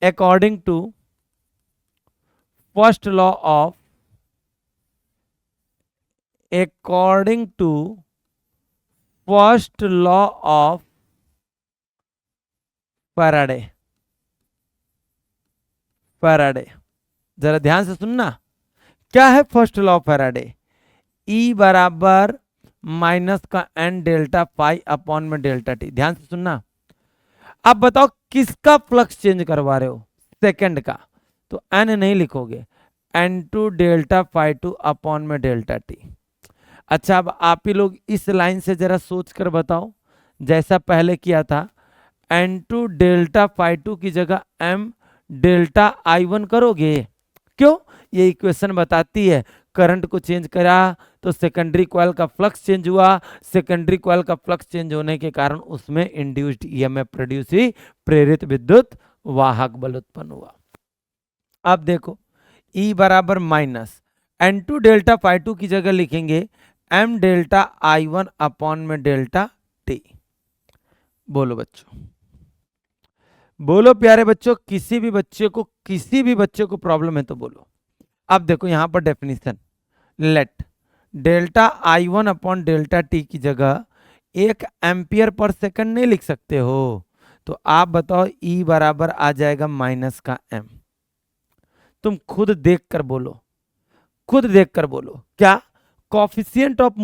according to first law of Faraday, जरा ध्यान से सुनना। क्या है first law of Faraday? E बराबर माइनस का n डेल्टा फाई अपॉन में डेल्टा टी। ध्यान से सुनना। अब बताओ किसका फ्लक्स चेंज करवा रहे हो? सेकंड का, तो n नहीं लिखोगे, n2 delta phi two upon में डेल्टा टी। अच्छा, अब आप ही लोग इस लाइन से जरा सोच कर बताओ, जैसा पहले किया था, n2 डेल्टा फाई टू की जगह m डेल्टा I1 करोगे। क्यों? ये इक्वेशन बताती है करंट को चेंज करा तो सेकेंडरी कॉइल का फ्लक्स चेंज हुआ, सेकेंडरी कॉइल का फ्लक्स चेंज होने के कारण उसमें इंड्यूस्ड ईएमएफ प्रोड्यूस हुई, प्रेरित विद्युत वाहक बल उत्पन्न हुआ। अब देखो, E बराबर minus n2 delta phi to की जगह लिखेंगे m डेल्टा I1 अपॉन में डेल्टा टी। बोलो बच्चों, बोलो प्यारे बच्चों, किसी भी बच्चे को प्रॉब्लम है तो बोलो। अब देखो यहां पर definition, let delta I1 upon delta T की जगह 1 एम्पियर पर सेकंड नहीं लिख सकते हो, तो आप बताओ E बराबर आ जाएगा माइनस का m। तुम खुद देख कर बोलो, क्या? Coefficient of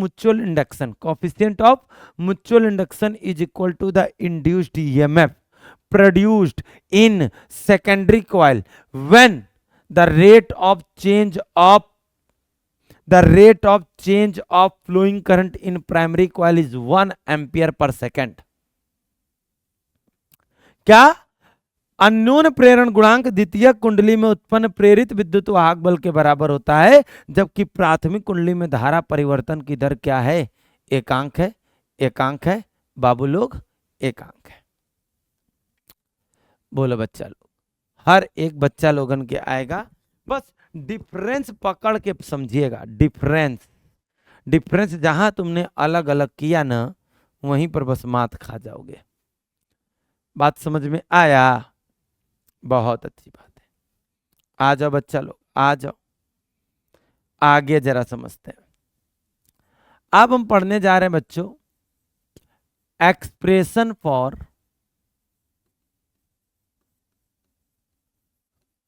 mutual induction is equal to the induced EMF produced in secondary coil when the rate of change of flowing current in primary coil is 1 ampere per second। क्या? अन्योन प्रेरण गुणांक द्वितीय कुंडली में उत्पन्न प्रेरित विद्युत वाहक बल के बराबर होता है, जबकि प्राथमिक कुंडली में धारा परिवर्तन की दर क्या है? एकांक है बाबू लोग, एकांक है। बोलो बच्चा लोग, हर एक बच्चा लोगन के आएगा, बस डिफरेंस पकड़ के समझिएगा। डिफरेंस जहां तुमने अलग अलग किया ना, वहीं पर बस मात खा जाओगे। बात समझ में आया? बहुत अच्छी बात है। आ जाओ बच्चा लोग, आ जाओ, आगे जरा समझते हैं। अब हम पढ़ने जा रहे हैं बच्चों expression for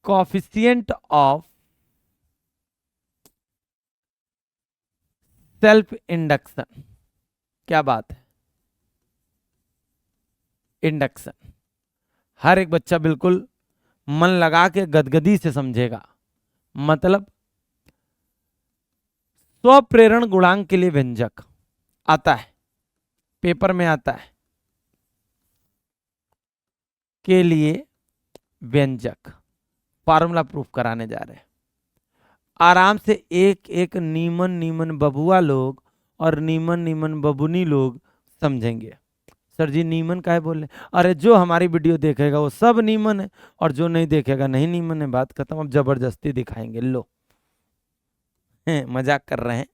coefficient of self induction. क्या बात है? इंडक्शन हर एक बच्चा बिल्कुल मन लगा के गदगदी से समझेगा। मतलब स्वप्रेरण गुणांक के लिए व्यंजक आता है, पेपर में आता है, के लिए व्यंजक फार्मूला प्रूफ कराने जा रहे हैं। आराम से एक एक नीमन बबुआ लोग और नीमन बबुनी लोग समझेंगे। सर जी नीमन काहे बोल रहे? अरे जो हमारी वीडियो देखेगा वो सब नीमन है, और जो नहीं देखेगा नहीं नीमन है। बात खत्म। अब जबरदस्ती दिखाएंगे। लो मजाक कर रहे हैं।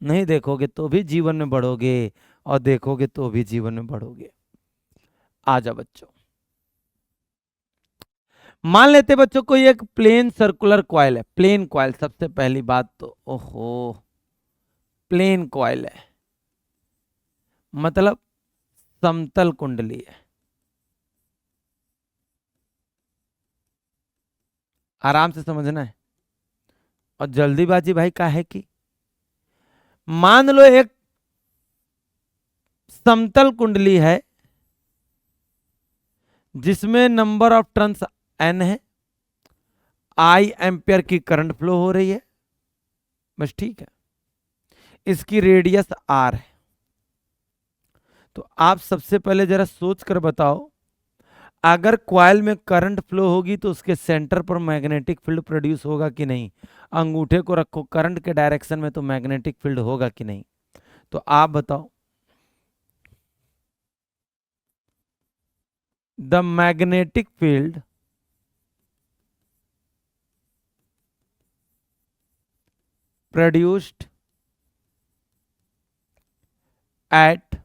नहीं देखोगे तो भी जीवन में बढ़ोगे, और देखोगे तो भी जीवन में बढ़ोगे। आ जाओ बच्चों, मान लेते बच्चों कोई एक प्लेन सर्कुलर कॉइल है, प्लेन कॉइल, सबसे पहली बात तो ओहो, प्लेन कॉइल है मतलब समतल कुंडली है। आराम से समझना है और जल्दीबाजी भाई का है कि मान लो एक समतल कुंडली है जिसमें नंबर ऑफ टर्न्स n है, I एम्पियर की करंट फ्लो हो रही है, बस ठीक है। इसकी रेडियस r है। तो आप सबसे पहले जरा सोच कर बताओ, अगर कॉइल में करंट फ्लो होगी तो उसके सेंटर पर मैग्नेटिक फील्ड प्रोड्यूस होगा कि नहीं? अंगूठे को रखो करंट के डायरेक्शन में तो मैग्नेटिक फील्ड होगा कि नहीं? तो आप बताओ। The magnetic field produced at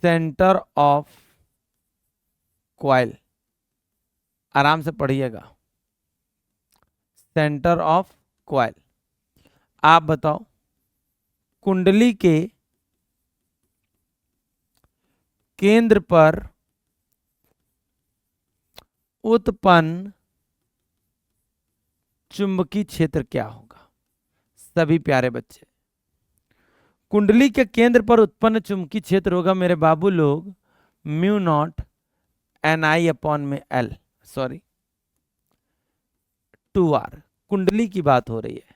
center of coil, आराम से पढ़िएगा, सेंटर ऑफ कॉइल। आप बताओ कुंडली के केंद्र पर उत्पन्न चुंबकीय क्षेत्र क्या होगा? सभी प्यारे बच्चे, कुंडली के केंद्र पर उत्पन्न चुंबकीय क्षेत्र होगा मेरे बाबू लोग mu naught N I upon में एल, सॉरी 2r। कुंडली की बात हो रही है,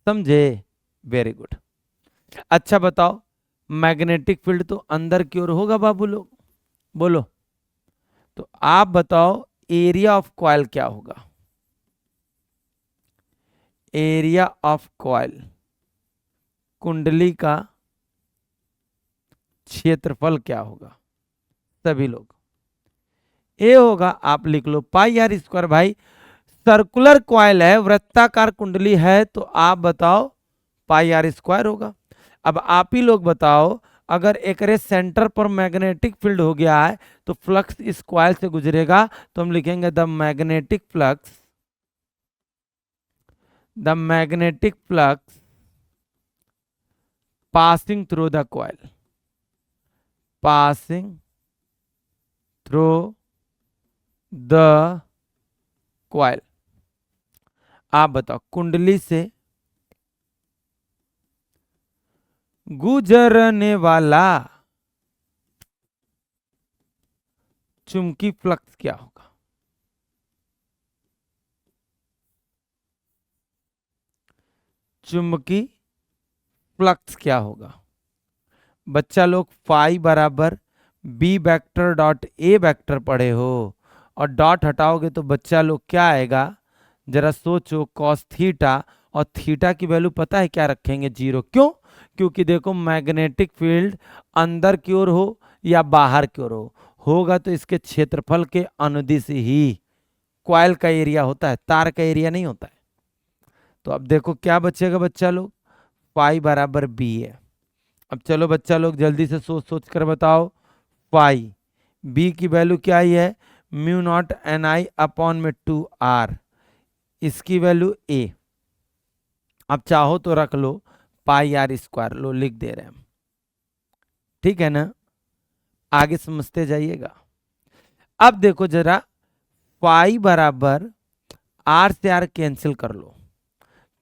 समझे? Very good. अच्छा बताओ, मैग्नेटिक फील्ड तो अंदर की ओर होगा बाबू लोग, बोलो। तो आप बताओ एरिया ऑफ कॉइल क्या होगा? एरिया ऑफ कॉइल, कुंडली का क्षेत्रफल क्या होगा? सभी लोग ए होगा, आप लिख लो पाई आर स्क्वायर। भाई सर्कुलर कॉइल है, वृत्ताकार कुंडली है, तो आप बताओ पाई आर स्क्वायर होगा। अब आप ही लोग बताओ, अगर एक सेंटर पर मैग्नेटिक फील्ड हो गया है तो फ्लक्स इस कॉइल से गुजरेगा, तो हम लिखेंगे the magnetic flux, the magnetic flux passing through the coil, passing through the coil। आप बताओ कुंडली से गुजरने वाला चुंबकीय फ्लक्स क्या होगा? चुंबकीय फ्लक्स क्या होगा बच्चा लोग? फाई बराबर B vector dot A vector पढ़े हो, और डॉट हटाओगे तो बच्चा लोग क्या आएगा? जरा सोचो, कॉस थीटा, और थीटा की वैल्यू पता है क्या रखेंगे? 0। क्यों? क्योंकि देखो मैग्नेटिक फील्ड अंदर की ओर हो या बाहर की ओर होगा तो इसके क्षेत्रफल के अनुदिश ही कॉइल का एरिया होता है, तार का एरिया नहीं होता है। तो अब देखो क्या बचेगा बच्चा लोग, फाई बराबर बी है। अब चलो बच्चा लोग जल्दी से सोच सोच कर बताओ, फाई बी की वैल्यू क्या ही है? Mu naught N I upon में 2r, इसकी वैल्यू ए। अब चाहो तो रख लो पाई आर स्क्वायर, लो लिख दे रहे हैं हम, ठीक है ना? आगे समझते जाइएगा। अब देखो जरा, पाई बराबर आर से आर कैंसिल कर लो,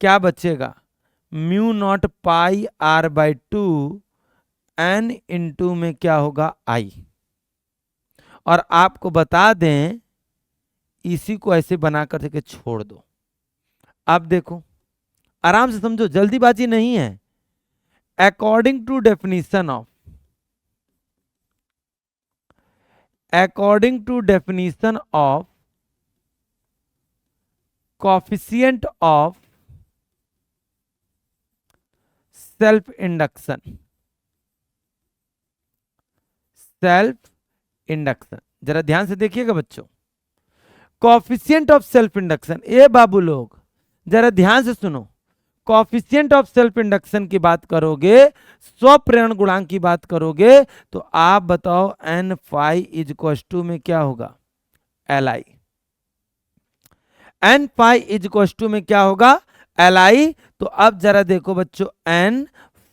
क्या बचेगा? Mu naught pi R by 2 N into में क्या होगा? आई। और आपको बता दें इसी को ऐसे बनाकर के छोड़ दो। अब देखो आराम से समझो, जल्दीबाजी नहीं है। According to definition of, according to definition of coefficient of self induction, self induction, जरा ध्यान से देखिएगा बच्चों, कोफिशिएंट ऑफ सेल्फ इंडक्शन। ए बाबू लोग जरा ध्यान से सुनो, कॉफिशिएंट ऑफ सेल्फ इंडक्शन की बात करोगे, स्वप्रेरण गुणांक की बात करोगे, तो आप बताओ N phi is equal to में क्या होगा, L I. N phi is equal to में क्या होगा, एल आई। तो अब जरा देखो बच्चों, एन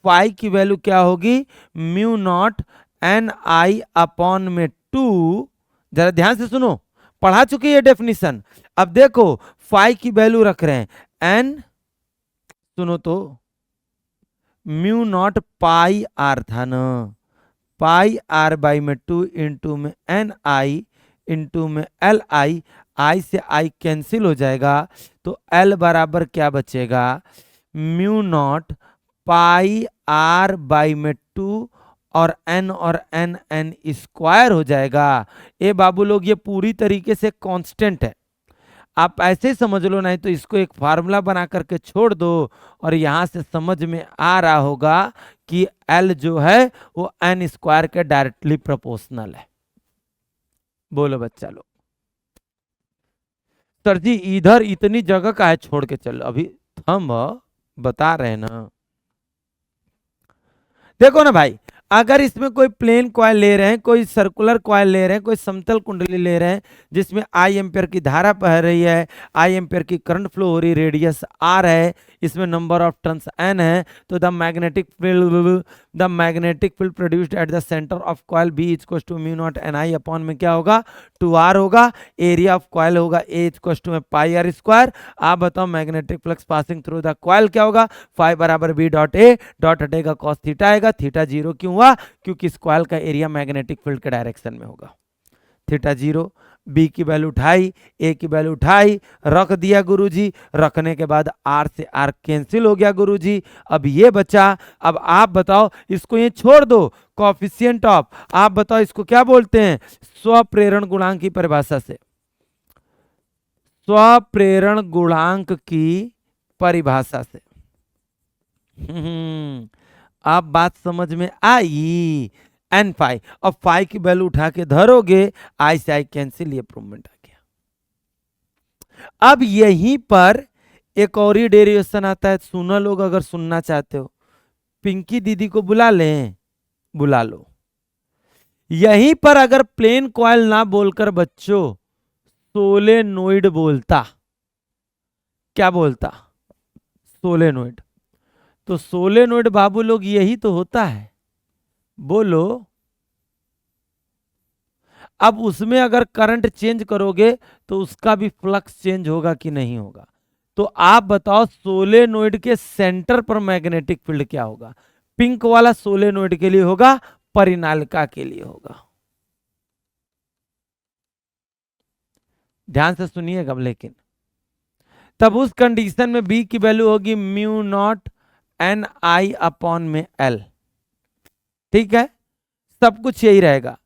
फाई की वैल्यू क्या होगी, mu naught N I upon में 2। जरा ध्यान से सुनो, पढ़ा चुकी है डेफिनेशन। अब देखो फाई की वैल्यू रख रहे हैं, एन, सुनो तो, म्यू नॉट पाई आर था ना, पाई आर बाई में 2 इंटू में एन आई इंटू में एल आई, आई से आई कैंसिल हो जाएगा, तो एल बराबर क्या बचेगा, mu naught pi R by में 2 और एन एन स्क्वायर हो जाएगा। ए बाबू लोग, ये पूरी तरीके से कांस्टेंट है, आप ऐसे ही समझ लो, नहीं तो इसको एक फार्मूला बना करके छोड़ दो और यहां से समझ में आ रहा होगा कि एल जो है वो एन स्क्वायर के डायरेक्टली प्रोपोर्शनल है। बोलो बच्चा लोग। सर जी इधर इतनी जगह का है, छोड़ के चलो, अभी हम बता रहे हैं ना। देखो ना भाई, अगर इसमें कोई प्लेन कॉइल ले रहे हैं, कोई सर्कुलर कॉइल ले रहे हैं, कोई समतल कुंडली ले रहे हैं जिसमें आई एम्पियर की धारा बह रही है, आई एम्पियर की करंट फ्लो हो रही, रेडियस आर है, इसमें नंबर ऑफ टर्न्स एन है, तो the magnetic field produced at the centre of coil B equal to mu naught N I upon में क्या होगा, 2r होगा। एरिया ऑफ कॉइल होगा ए इक्वल टू में पाई आर स्क्वायर। आप बताओ magnetic flux passing through the coil क्या होगा, फाई बराबर बी डॉट ए, डॉट हटेगा कॉस थीटा आएगा, थीटा जीरो क्यों हुआ, क्योंकि इस कॉइल का एरिया मैग्नेटिक फील्ड के डायरेक्शन में होगा। थीटा जीरो, बी की वैल्यू उठाई, ए की वैल्यू उठाई, रख दिया गुरुजी, रखने के बाद आर से आर कैंसिल हो गया गुरुजी। अब ये बचा, अब आप बताओ, इसको ये छोड़ दो, कॉफिशिएंट ऑफ, आप बताओ इसको क्या बोलते हैं, स्वप्रेरण गुणांक की परिभाषा से, स्वप्रेरण गुणांक की परिभाषा से। आप बात समझ में आई, एन फाई, अब फाई की वैल्यू उठा के धरोगे, आई से आई कैंसिल, ये प्रूवमेंट आ गया। अब यहीं पर एक और ही डेरिवेशन आता है, सुनो लोग, अगर सुनना चाहते हो पिंकी दीदी को बुला लें, बुला लो। यहीं पर अगर प्लेन कॉइल ना बोलकर बच्चों सोलेनोइड बोलता, क्या बोलता, सोलेनोइड, तो सोलेनोइड बाबू लोग यही तो होता है, बोलो। अब उसमें अगर करंट चेंज करोगे तो उसका भी फ्लक्स चेंज होगा कि नहीं होगा, तो आप बताओ सोलेनोइड के सेंटर पर मैग्नेटिक फील्ड क्या होगा, पिंक वाला सोलेनोइड के लिए होगा, परिनालिका के लिए होगा। ध्यान से सुनिएगा लेकिन, तब उस कंडीशन में बी की वैल्यू होगी mu naught N I upon में एल, ठीक है, सब कुछ यही रहेगा,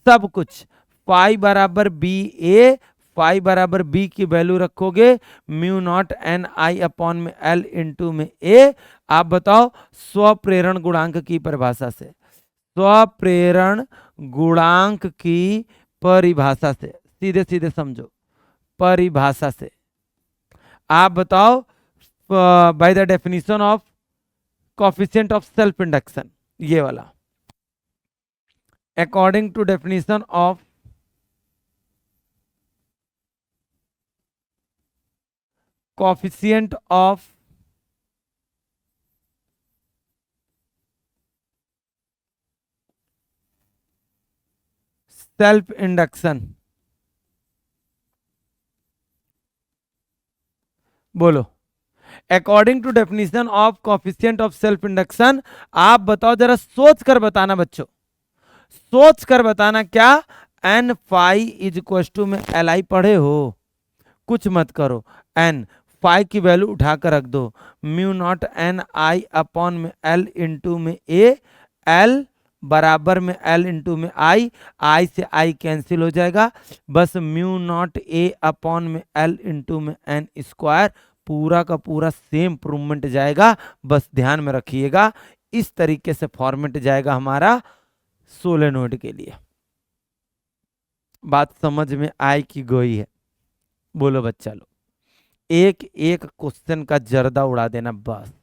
सब कुछ, फाई बराबर बी ए, फाई बराबर बी की वैल्यू रखोगे mu naught N I upon में एल इंटू में ए। आप बताओ स्वप्रेरण गुणांक की परिभाषा से, स्वप्रेरण गुणांक की परिभाषा से, सीधे सीधे समझो, परिभाषा से आप बताओ, by the definition of coefficient of self induction, ये वाला, according to definition of coefficient of self induction, बोलो, according to definition of coefficient of self induction, आप बताओ, जरा सोच कर बताना बच्चों, सोच कर बताना, क्या N phi is equal to में एल आई पढ़े हो, कुछ मत करो, एन फाई की वैल्यू उठाकर रख दो, mu naught N I upon में एल इंटू में ए, एल बराबर में एल इंटू में आई, आई से आई कैंसिल हो जाएगा, बस म्यू नॉट ए अपॉन में एल इंटू में एन स्क्वायर, पूरा का पूरा सेम प्रूवमेंट जाएगा, बस ध्यान में रखिएगा, इस तरीके से फॉर्मेट जाएगा हमारा सोलेनोइड के लिए। बात समझ में आए कि गई है, बोलो बच्चा लोग। एक एक क्वेश्चन का जर्दा उड़ा देना बस।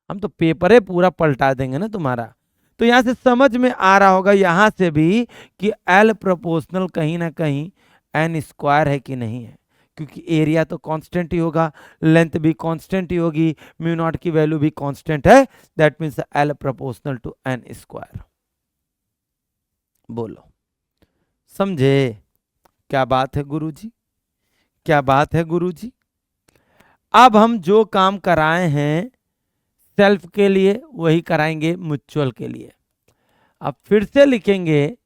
हम तो पेपर है पूरा पलटा देंगे ना तुम्हारा। तो यहां से समझ में आ रहा होगा यहां से भी कि एल प्रोपोर्शनल कहीं ना कहीं एन स्क्वायर है कि नहीं है, क्योंकि एरिया तो कांस्टेंट ही होगा, लेंथ भी कांस्टेंट ही होगी, म्यू नॉट की वैल्यू भी कांस्टेंट है, that means L proportional to N square. बोलो समझे? क्या बात है गुरुजी, क्या बात है गुरुजी। अब हम जो काम कराए हैं सेल्फ के लिए वही कराएंगे म्यूचुअल के लिए। अब फिर से लिखेंगे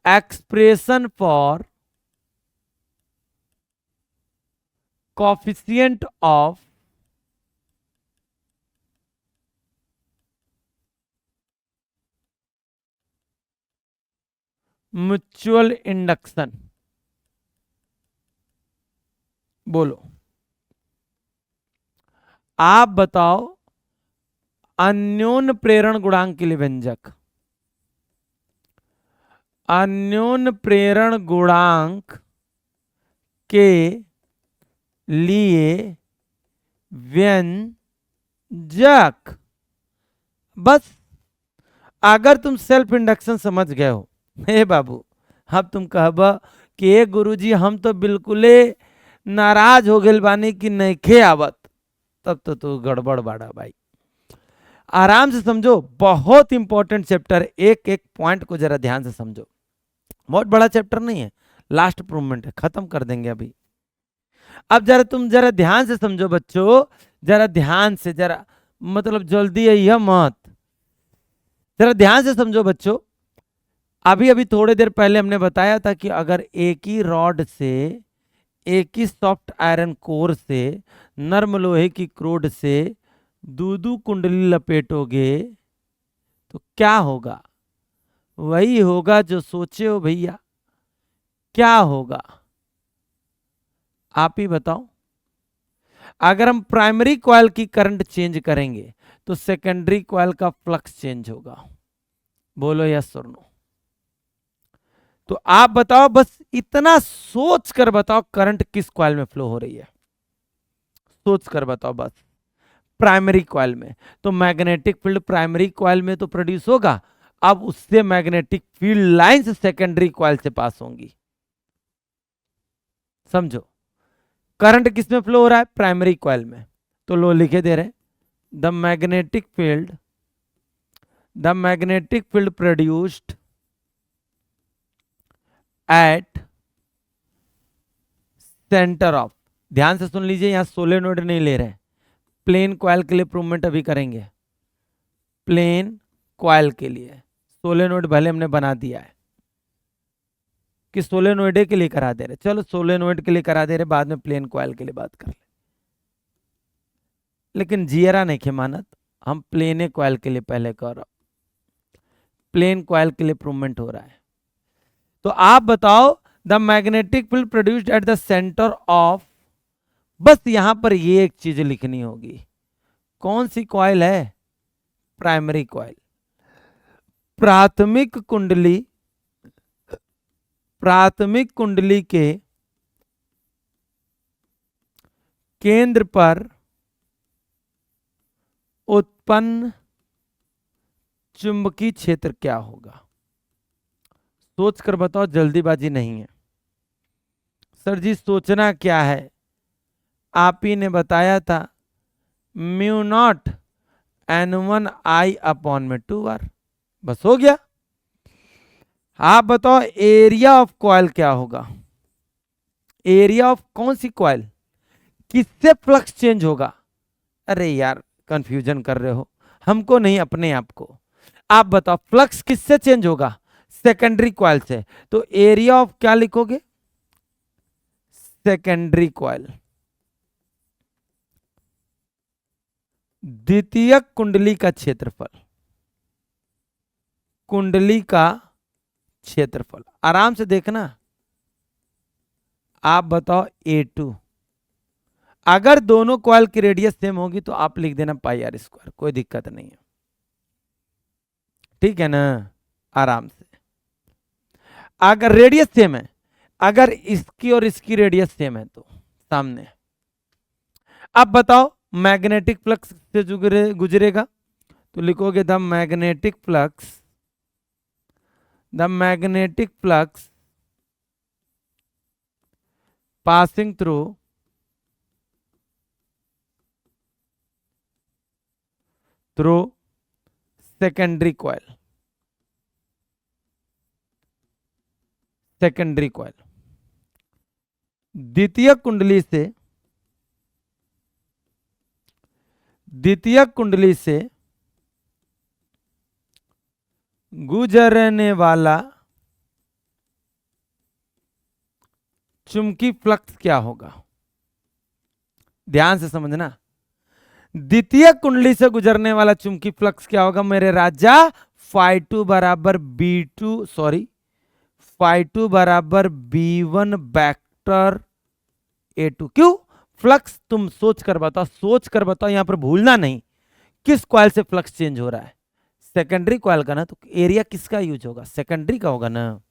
expression for coefficient of mutual induction. बोलो आप बताओ अन्योन प्रेरण गुणांक के लिए व्यंजक। अन्योन प्रेरण गुणांक के लिए व्यंजक। बस अगर तुम सेल्फ इंडक्शन समझ गए हो, हे बाबू, अब तुम कहब कि ए गुरुजी हम तो बिल्कुल नाराज हो गए बानी कि नइखे आवत, तब तो तू गड़बड़ बाड़ा भाई। आराम से समझो, बहुत इंपॉर्टेंट चैप्टर, एक एक पॉइंट को जरा ध्यान से समझो। बहुत बड़ा चैप्टर नहीं है, लास्ट प्रूवमेंट है, खत्म कर देंगे अभी। अब जरा तुम जरा ध्यान से समझो बच्चों, जरा ध्यान से, जरा मतलब जल्दी है यह मत, जरा ध्यान से समझो बच्चों। अभी अभी थोड़ी देर पहले हमने बताया था कि अगर एक ही रॉड से, एक ही सॉफ्ट आयरन कोर से, नर्म लोहे की क्रोड से दूदू कुंडली लपेटोगे तो क्या होगा? वही होगा जो सोचे हो भैया। क्या होगा आप ही बताओ। अगर हम प्राइमरी कॉइल की करंट चेंज करेंगे तो सेकेंडरी कॉइल का फ्लक्स चेंज होगा। बोलो यस और नो। तो आप बताओ, बस इतना सोच कर बताओ करंट किस कॉइल में फ्लो हो रही है, सोच कर बताओ बस। प्राइमरी कॉइल में तो मैग्नेटिक फील्ड प्राइमरी कॉइल में तो प्रोड्यूस होगा, अब उससे magnetic field lines secondary coil से पास होंगी। समझो करंट किस में फ्लो हो रहा है? प्राइमरी कॉइल में। तो लो लिखे दे रहे, the magnetic field produced at centre of, ध्यान से सुन लीजिए, यहां सोलेनोइड नहीं ले रहे, प्लेन कॉइल के लिए प्रूवमेंट अभी करेंगे। प्लेन कॉइल के लिए सोलेनोइड भले हमने बना दिया है कि सोलेनोइड के लिए करा दे रहे, चलो सोलेनोइड के लिए करा दे रहे, बाद में प्लेन कॉइल के लिए बात कर ले। लेकिन जियरा नहीं खे मानत, हम प्लेन कॉइल के लिए पहले कर रहा, प्लेन कॉइल के लिए प्रूवमेंट हो रहा है। तो आप बताओ the magnetic field produced at the centre of, बस यहां पर ये एक चीज लिखनी होगी, कौन सी कॉइल है? Primary coil. प्राथमिक कुंडली के केंद्र पर उत्पन्न चुंबकीय क्षेत्र क्या होगा? सोच कर बताओ, जल्दीबाजी नहीं है। सर जी सोचना क्या है, आप ही ने बताया था mu naught N1 I upon में 2R, बस हो गया। आप बताओ एरिया ऑफ कॉइल क्या होगा? एरिया ऑफ कौन सी कॉइल, किससे फ्लक्स चेंज होगा? अरे यार कंफ्यूजन कर रहे हो, हमको नहीं अपने आप को। आप बताओ फ्लक्स किससे चेंज होगा? सेकेंडरी कॉइल से। तो एरिया ऑफ क्या लिखोगे? Secondary coil. द्वितीयक कुंडली का क्षेत्रफल, कुंडली का क्षेत्रफल आराम से देखना। आप बताओ A2, अगर दोनों कॉइल की रेडियस सेम होगी तो आप लिख देना पाई आर स्क्वायर, कोई दिक्कत नहीं है, ठीक है ना, आराम से। अगर रेडियस सेम है, अगर इसकी और इसकी रेडियस सेम है तो सामने, अब बताओ मैग्नेटिक फ्लक्स से गुजरेगा, तो लिखोगे the magnetic flux passing through secondary coil. द्वितीय कुंडली से गुजरने वाला चुंबकीय फ्लक्स क्या होगा? ध्यान से समझना, द्वितीय कुंडली से गुजरने वाला चुंबकीय फ्लक्स क्या होगा मेरे राजा? φ2 बराबर B2 सॉरी φ2 बराबर B1 वेक्टर A2। क्यों? फ्लक्स तुम सोच कर बताओ, यहां पर भूलना नहीं किस कॉइल से फ्लक्स चेंज हो रहा है, सेकेंडरी कॉइल का ना, तो एरिया किसका यूज होगा? सेकेंडरी का होगा ना।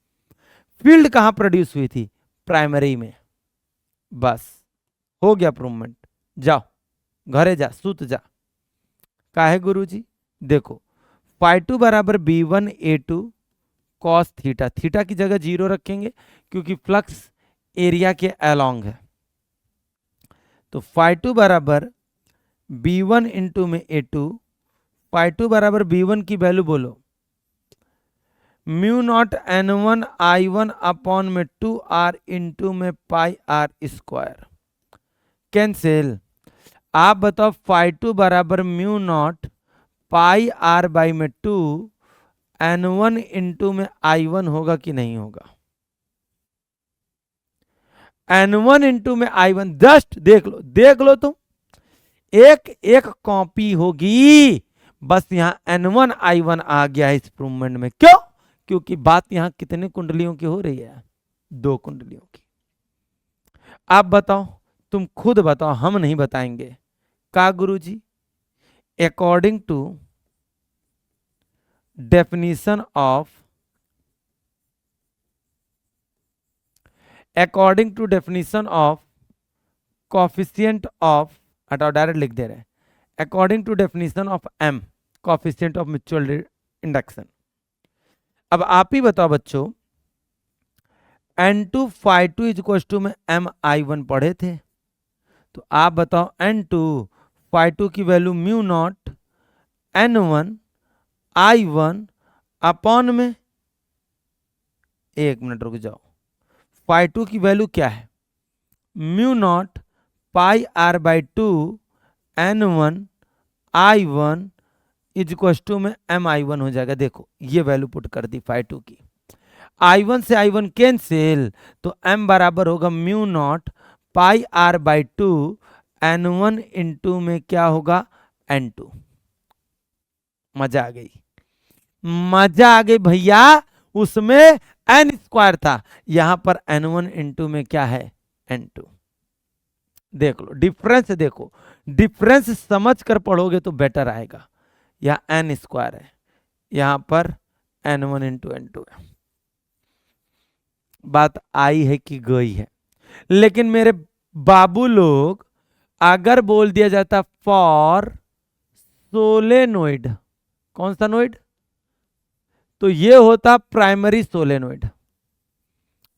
फील्ड कहां प्रोड्यूस हुई थी? प्राइमरी में। बस हो गया प्रूवमेंट, जाओ घरे जा, सूत जा। काहे गुरुजी? देखो φ2 बराबर B1 A2 cos theta, theta की जगह 0 रखेंगे क्योंकि फ्लक्स एरिया के अलोंग है। तो φ2 बराबर B1 इंटू में A2, φ2 बराबर B1 की वैल्यू बोलो mu naught N1 I1 upon में 2R इंटू में पाई R स्क्वायर। कैंसिल। आप बताओ φ2 बराबर mu naught pi R by में 2 N1 इंटू में I1 होगा कि नहीं होगा? N1 इंटू में I1, जस्ट देख लो तुम, एक कॉपी होगी, बस यहां N1 I1 आ गया है इस प्रूवमेंट में। क्यों? क्योंकि बात यहां कितने कुंडलियों की हो रही है? 2 कुंडलियों की। आप बताओ, तुम खुद बताओ, हम नहीं बताएंगे। का Guruji? According to definition of coefficient of, हटाओ डायरेक्ट लिख दे रहे हैं, according to definition of M coefficient of mutual induction. अब आप ही बताओ बच्चों, N2 φ2 इज टू में MI1 पढ़े थे, तो आप बताओ N2 φ2 की value mu naught N1 I1 upon में, एक मिनट रुक जाओ, φ2 की वैल्यू क्या है? Mu naught pi R by 2 N1 I1 is to में MI1 हो जाएगा। देखो ये वैल्यू पुट कर दी φ2 की, I1 से I1 कैंसिल, तो M बराबर होगा mu naught pi R by 2 N1 into में क्या होगा? N2। मजा आ गई भैया, उसमें N स्क्वायर था, यहां पर N1 इंटू में क्या है? N2। देख लो डिफरेंस, देखो डिफरेंस समझ कर पढ़ोगे तो बेटर आएगा। यहां N स्क्वायर है, यहां पर N1 इंटू N2 है। बात आई है कि गई है? लेकिन मेरे बाबू लोग, अगर बोल दिया जाता फॉर सोलेनोइड, कौन सा नोइड? तो ये होता प्राइमरी सोलेनोइड।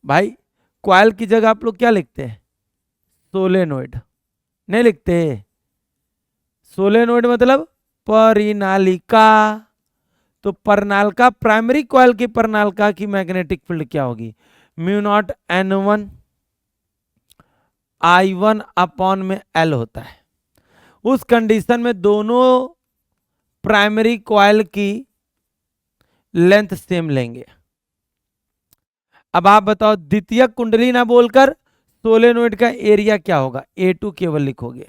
भाई कॉइल की जगह आप लोग क्या लिखते हैं? सोलेनोइड नहीं लिखते? सोलेनोइड मतलब परिनालिका। तो परनालिका, प्राइमरी कॉइल की परनालिका की मैग्नेटिक फील्ड क्या होगी? Mu not N1 I1 upon में L होता है। उस कंडीशन में दोनों प्राइमरी कॉइल की लेंथ सेम लेंगे। अब आप बताओ, द्वितीय कुंडली ना बोलकर सोलेनोइड का एरिया क्या होगा? A2 केवल लिखोगे,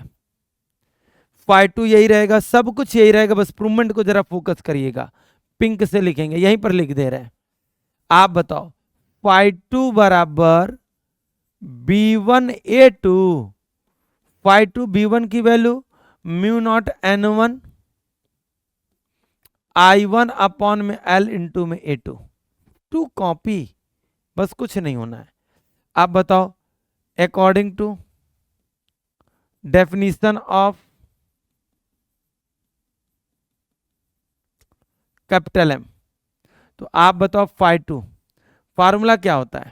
φ2 यही रहेगा, सब कुछ यही रहेगा, बस प्रूवमेंट को जरा फोकस करिएगा। पिंक से लिखेंगे, यहीं पर लिख दे रहे हैं। आप बताओ φ2 बराबर B1 A2, φ2 B1 की value mu naught N1 I1 upon में L इंटू में A2। 2 कॉपी, बस कुछ नहीं होना है। आप बताओ according to definition of capital M. तो आप बताओ φ2 फार्मूला क्या होता है?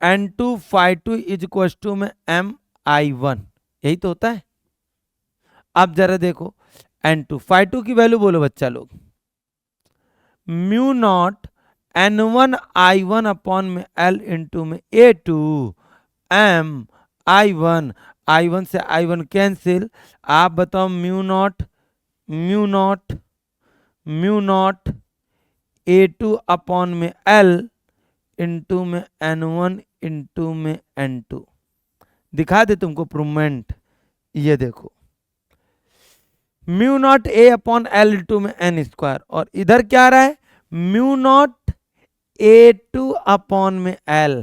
N2 φ2 इज इक्व टू में MI1, यही तो होता है। अब जरा देखो N2 φ2 की वैल्यू बोलो बच्चा लोग, mu naught N1 I1 upon में L इंटू में A2 MI1, I1 से I1 कैंसिल। आप बताओ म्यू नॉट A2 अपॉन में L इंटू में N1 इंटू में N2। दिखा दे तुमको प्रूवमेंट, ये देखो mu naught A upon L into में N स्क्वायर, और इधर क्या आ रहा है म्यू नॉट A2 अपॉन में L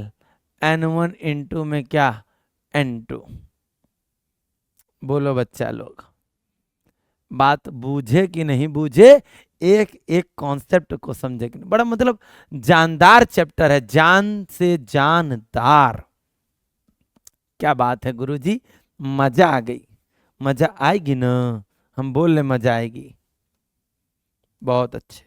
N1 इंटू में क्या N2। बोलो बच्चा लोग, बात बूझे कि नहीं बूझे, एक एक कॉन्सेप्ट को समझे कि नहीं। बड़ा मतलब जानदार चैप्टर है, जान से जानदार। क्या बात है गुरुजी, मजा आ गई, मजा आएगी ना, हम बोल रहे मजा आएगी। बहुत अच्छे,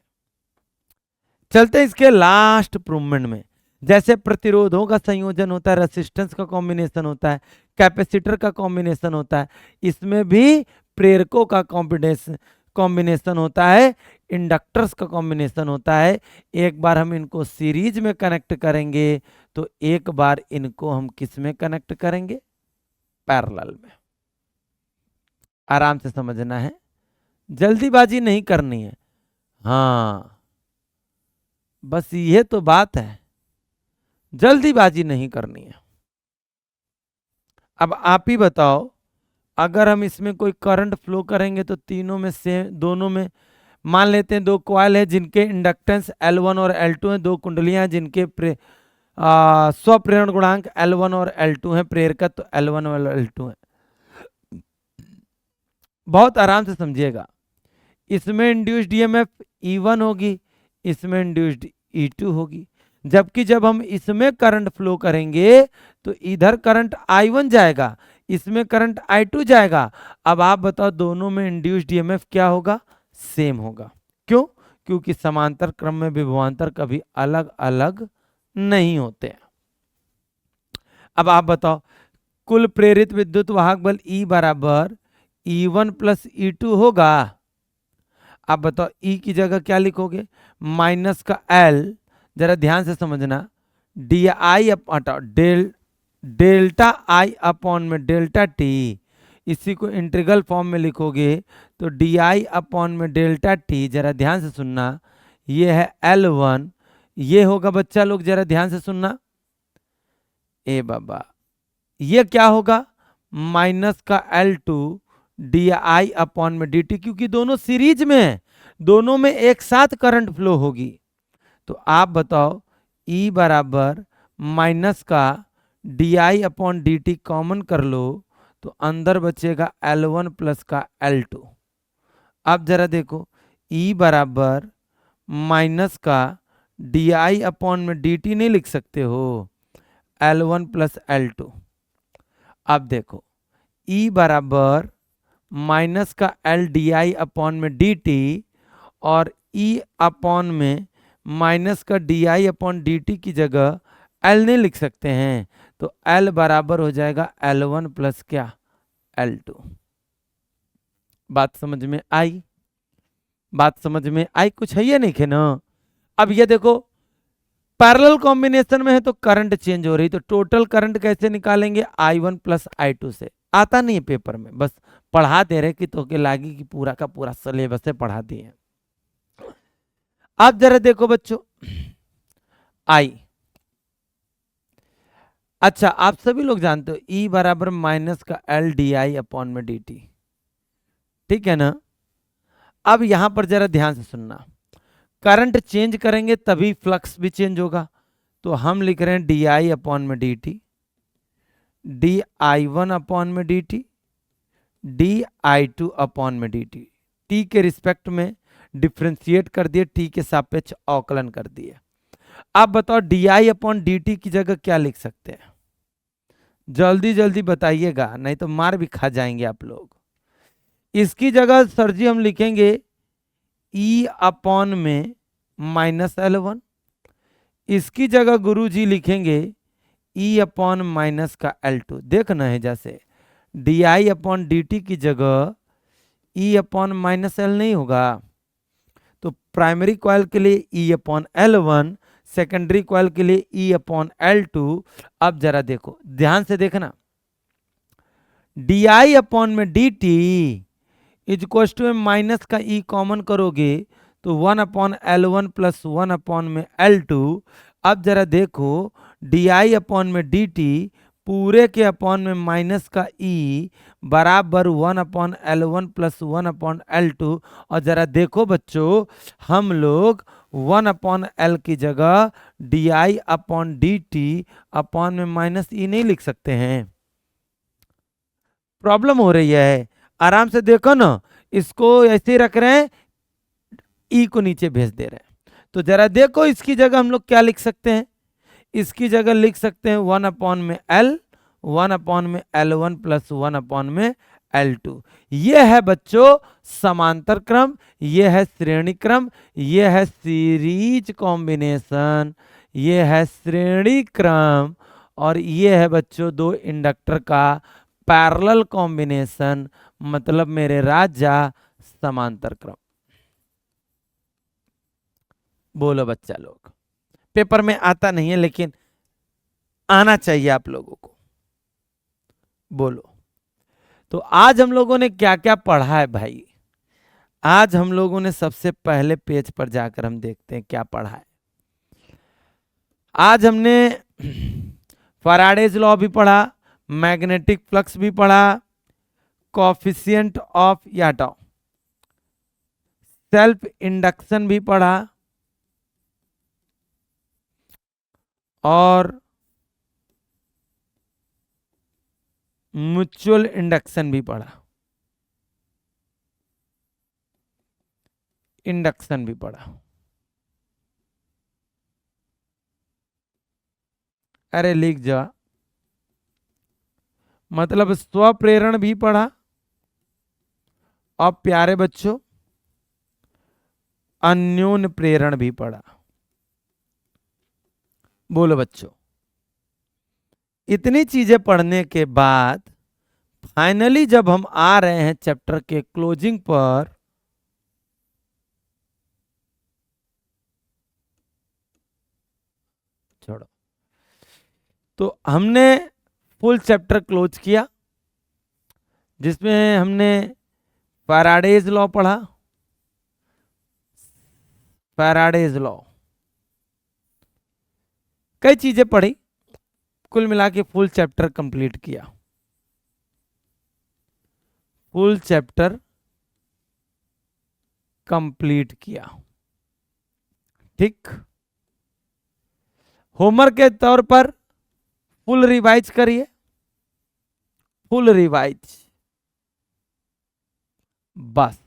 चलते इसके लास्ट प्रूवमेंट में। जैसे प्रतिरोधों का संयोजन होता है, रेसिस्टेंस का कॉम्बिनेशन होता है, कैपेसिटर का कॉम्बिनेशन होता है, इसमें भी प्रेरकों का कॉम्बिनेशन होता है, इंडक्टर्स का कॉम्बिनेशन होता है। एक बार हम इनको सीरीज में कनेक्ट करेंगे तो एक बार इनको हम किस में कनेक्ट करेंगे, पैरेलल में। आराम से समझना है, जल्दीबाजी नहीं करनी है। हाँ बस ये तो बात है, जल्दीबाजी नहीं करनी है। अब आप ही बताओ, अगर हम इसमें कोई करंट फ्लो करेंगे तो तीनों में से दोनों में, मान लेते हैं दो कॉइल है जिनके इंडक्टेंस L1 और L2 हैं, दो कुंडलियां हैं जिनके स्वप्रेरण गुणांक L1 और L2 हैं, प्रेरकत्व तो L1 और L2 है। बहुत आराम से समझिएगा, इसमें इंड्यूस्ड ईएमएफ E1 होगी, इसमें इंड्यूस्ड E2 होगी। जबकि जब हम इसमें करंट फ्लो करेंगे तो इधर करंट I1 जाएगा, इसमें करंट I2 जाएगा। अब आप बताओ दोनों में इंड्यूस्ड ईएमएफ क्या होगा, सेम होगा। क्यों? क्योंकि समांतर क्रम में विभवांतर कभी अलग अलग नहीं होते। अब आप बताओ कुल प्रेरित विद्युत वाहक बल E बराबर E1 प्लस E2 होगा। आप बताओ E की जगह क्या लिखोगे, माइनस का L, जरा ध्यान से समझना, D I delta I upon में डेल्टा टी, इसी को इंटीग्रल फॉर्म में लिखोगे तो डी आई अपॉन में डेल्टा टी। जरा ध्यान से सुनना, ये है L1, ये होगा बच्चा लोग जरा ध्यान से सुनना, ए बाबा ये क्या होगा माइनस का L2 डी आई अपॉन में डी टी, क्योंकि दोनों सीरीज में है, दोनों में एक साथ करंट फ्लो होगी। तो आप बताओ E बराबर माइनस का D i upon D T common कर लो तो अंदर बचेगा L1 प्लस का L2। अब जरा देखो E बराबर माइनस का डी आई अपॉन में डी टी नहीं लिख सकते हो, L1 प्लस L2। अब देखो E बराबर माइनस का L डी आई अपॉन में डी टी, और E अपॉन में माइनस का D i upon D T की जगह L नहीं लिख सकते हैं, तो L बराबर हो जाएगा L1 प्लस क्या L2। बात समझ में आई, बात समझ में आई, कुछ है ये नहीं खे ना। अब ये देखो पैरेलल कॉम्बिनेशन में है तो करंट चेंज हो रही, तो टोटल करंट कैसे निकालेंगे, I1 प्लस I2 से। आता नहीं है पेपर में, बस पढ़ा दे रहे कि तो के लागी कि पूरा का पूरा सिलेबस से पढ़ा दिए। अब जरा देखो बच्चों I, अच्छा आप सभी लोग जानते हो E बराबर माइनस का L डी आई अपॉन में डी टी, ठीक है ना। अब यहां पर जरा ध्यान से सुनना, करंट चेंज करेंगे तभी फ्लक्स भी चेंज होगा, तो हम लिख रहे हैं डी आई अपॉन में d t, d i one upon में d t, d i two upon में डी टी, टी के रिस्पेक्ट में डिफ्रेंशिएट कर दिए, टी के सापेक्ष अवकलन कर दिए। अब बताओ D i upon D T की जगह क्या लिख सकते हैं, जल्दी जल्दी बताइएगा, नहीं तो मार भी खा जाएंगे आप लोग। इसकी जगह सर जी हम लिखेंगे ई अपॉन में -L1। इसकी जगह गुरुजी लिखेंगे ई अपॉन माइनस का L2। देखना है जैसे D i upon D T की जगह ई अपॉन -L नहीं होगा, तो प्राइमरी कॉइल के लिए ई अपॉन L1, सेकेंडरी कॉइल के लिए ई अपॉन L2। अब जरा देखो, ध्यान से देखना, डी आई अपॉन में डी टी इजक्वल टू में माइनस का ई कॉमन करोगे तो 1/L1 प्लस 1/L2। अब जरा देखो, डी आई अपॉन में डी टी पूरे के अपॉन में माइनस का ई बराबर 1/L1 प्लस 1/L2। और जरा देखो बच्चों, हम लोग 1/L की जगह D i upon D T upon में माइनस ई नहीं लिख सकते हैं? प्रॉब्लम हो रही है, आराम से देखो ना, इसको ऐसे ही रख रहे हैं, ई को नीचे भेज दे रहे हैं। तो जरा देखो, इसकी जगह हम लोग क्या लिख सकते हैं? इसकी जगह लिख सकते हैं 1/L, 1/L1 प्लस 1/L2। ये है बच्चों समांतर क्रम, ये है श्रेणी क्रम, ये है सीरीज कॉम्बिनेशन, ये है श्रेणी क्रम, और ये है बच्चों दो इंडक्टर का पैरेलल कॉम्बिनेशन, मतलब मेरे राजा समांतर क्रम। बोलो बच्चा लोग, पेपर में आता नहीं है लेकिन आना चाहिए आप लोगों को। बोलो, तो आज हम लोगों ने क्या क्या पढ़ा है भाई? आज हम लोगों ने सबसे पहले पेज पर जाकर हम देखते हैं क्या पढ़ा है। आज हमने फैराडेज लॉ भी पढ़ा, मैग्नेटिक फ्लक्स भी पढ़ा, coefficient of auto, self induction भी पढ़ा, और म्यूचुअल इंडक्शन भी पढ़ा, इंडक्शन भी पढ़ा। अरे लिख जा, मतलब स्वप्रेरण भी पढ़ा। अब प्यारे बच्चों, अन्योन्य प्रेरण भी पढ़ा। बोलो बच्चों, इतनी चीजें पढ़ने के बाद फाइनली जब हम आ रहे हैं चैप्टर के क्लोजिंग पर, छोड़ो, तो हमने फुल चैप्टर क्लोज किया, जिसमें हमने फैराडेज लॉ पढ़ा, फैराडेज लॉ, कई चीजें पढ़ी, कुल मिला के फुल चैप्टर कंप्लीट किया, फुल चैप्टर कंप्लीट किया। ठीक, होमवर्क के तौर पर फुल रिवाइज करिए, फुल रिवाइज, बस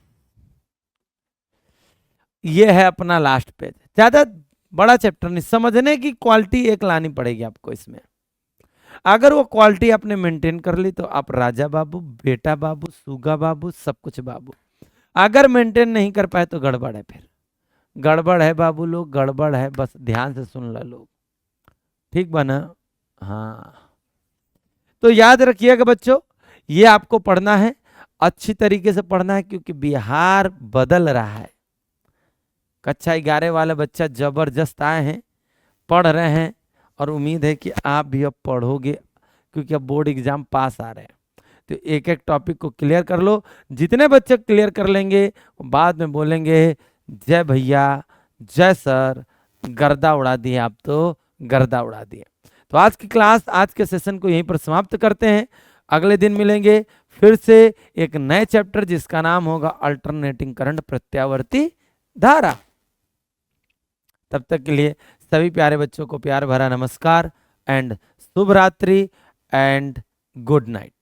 ये है अपना लास्ट पेज। ज्यादा बड़ा चैप्टर नहीं, समझने की क्वालिटी एक लानी पड़ेगी आपको इसमें। अगर वो क्वालिटी आपने मेंटेन कर ली तो आप राजा बाबू, बेटा बाबू, सुगा बाबू, सब कुछ बाबू। अगर मेंटेन नहीं कर पाए तो गड़बड़ है, फिर गड़बड़ है बाबू लोग, गड़बड़ है, बस ध्यान से सुन लो लोग, ठीक बना? हाँ, तो याद रखिएगा बच्चों, ये आपको पढ़ना है, अच्छी तरीके से पढ़ना है, क्योंकि बिहार बदल रहा है। कक्षा 11 वाले बच्चा जबरदस्त आए हैं, पढ़ रहे हैं, और उम्मीद है कि आप भी अब पढ़ोगे, क्योंकि अब बोर्ड एग्जाम पास आ रहे हैं। तो एक एक टॉपिक को क्लियर कर लो। जितने बच्चे क्लियर कर लेंगे बाद में बोलेंगे जय भैया, जय सर, गर्दा उड़ा दिए आप, तो गर्दा उड़ा दिए। तो आज की क्लास, आज के सेशन को यहीं पर समाप्त करते हैं। अगले दिन मिलेंगे फिर से एक नए चैप्टर, जिसका नाम होगा अल्टरनेटिंग करंट, प्रत्यावर्ती धारा। तब तक के लिए सभी प्यारे बच्चों को प्यार भरा नमस्कार एंड शुभ रात्रि एंड गुड नाइट।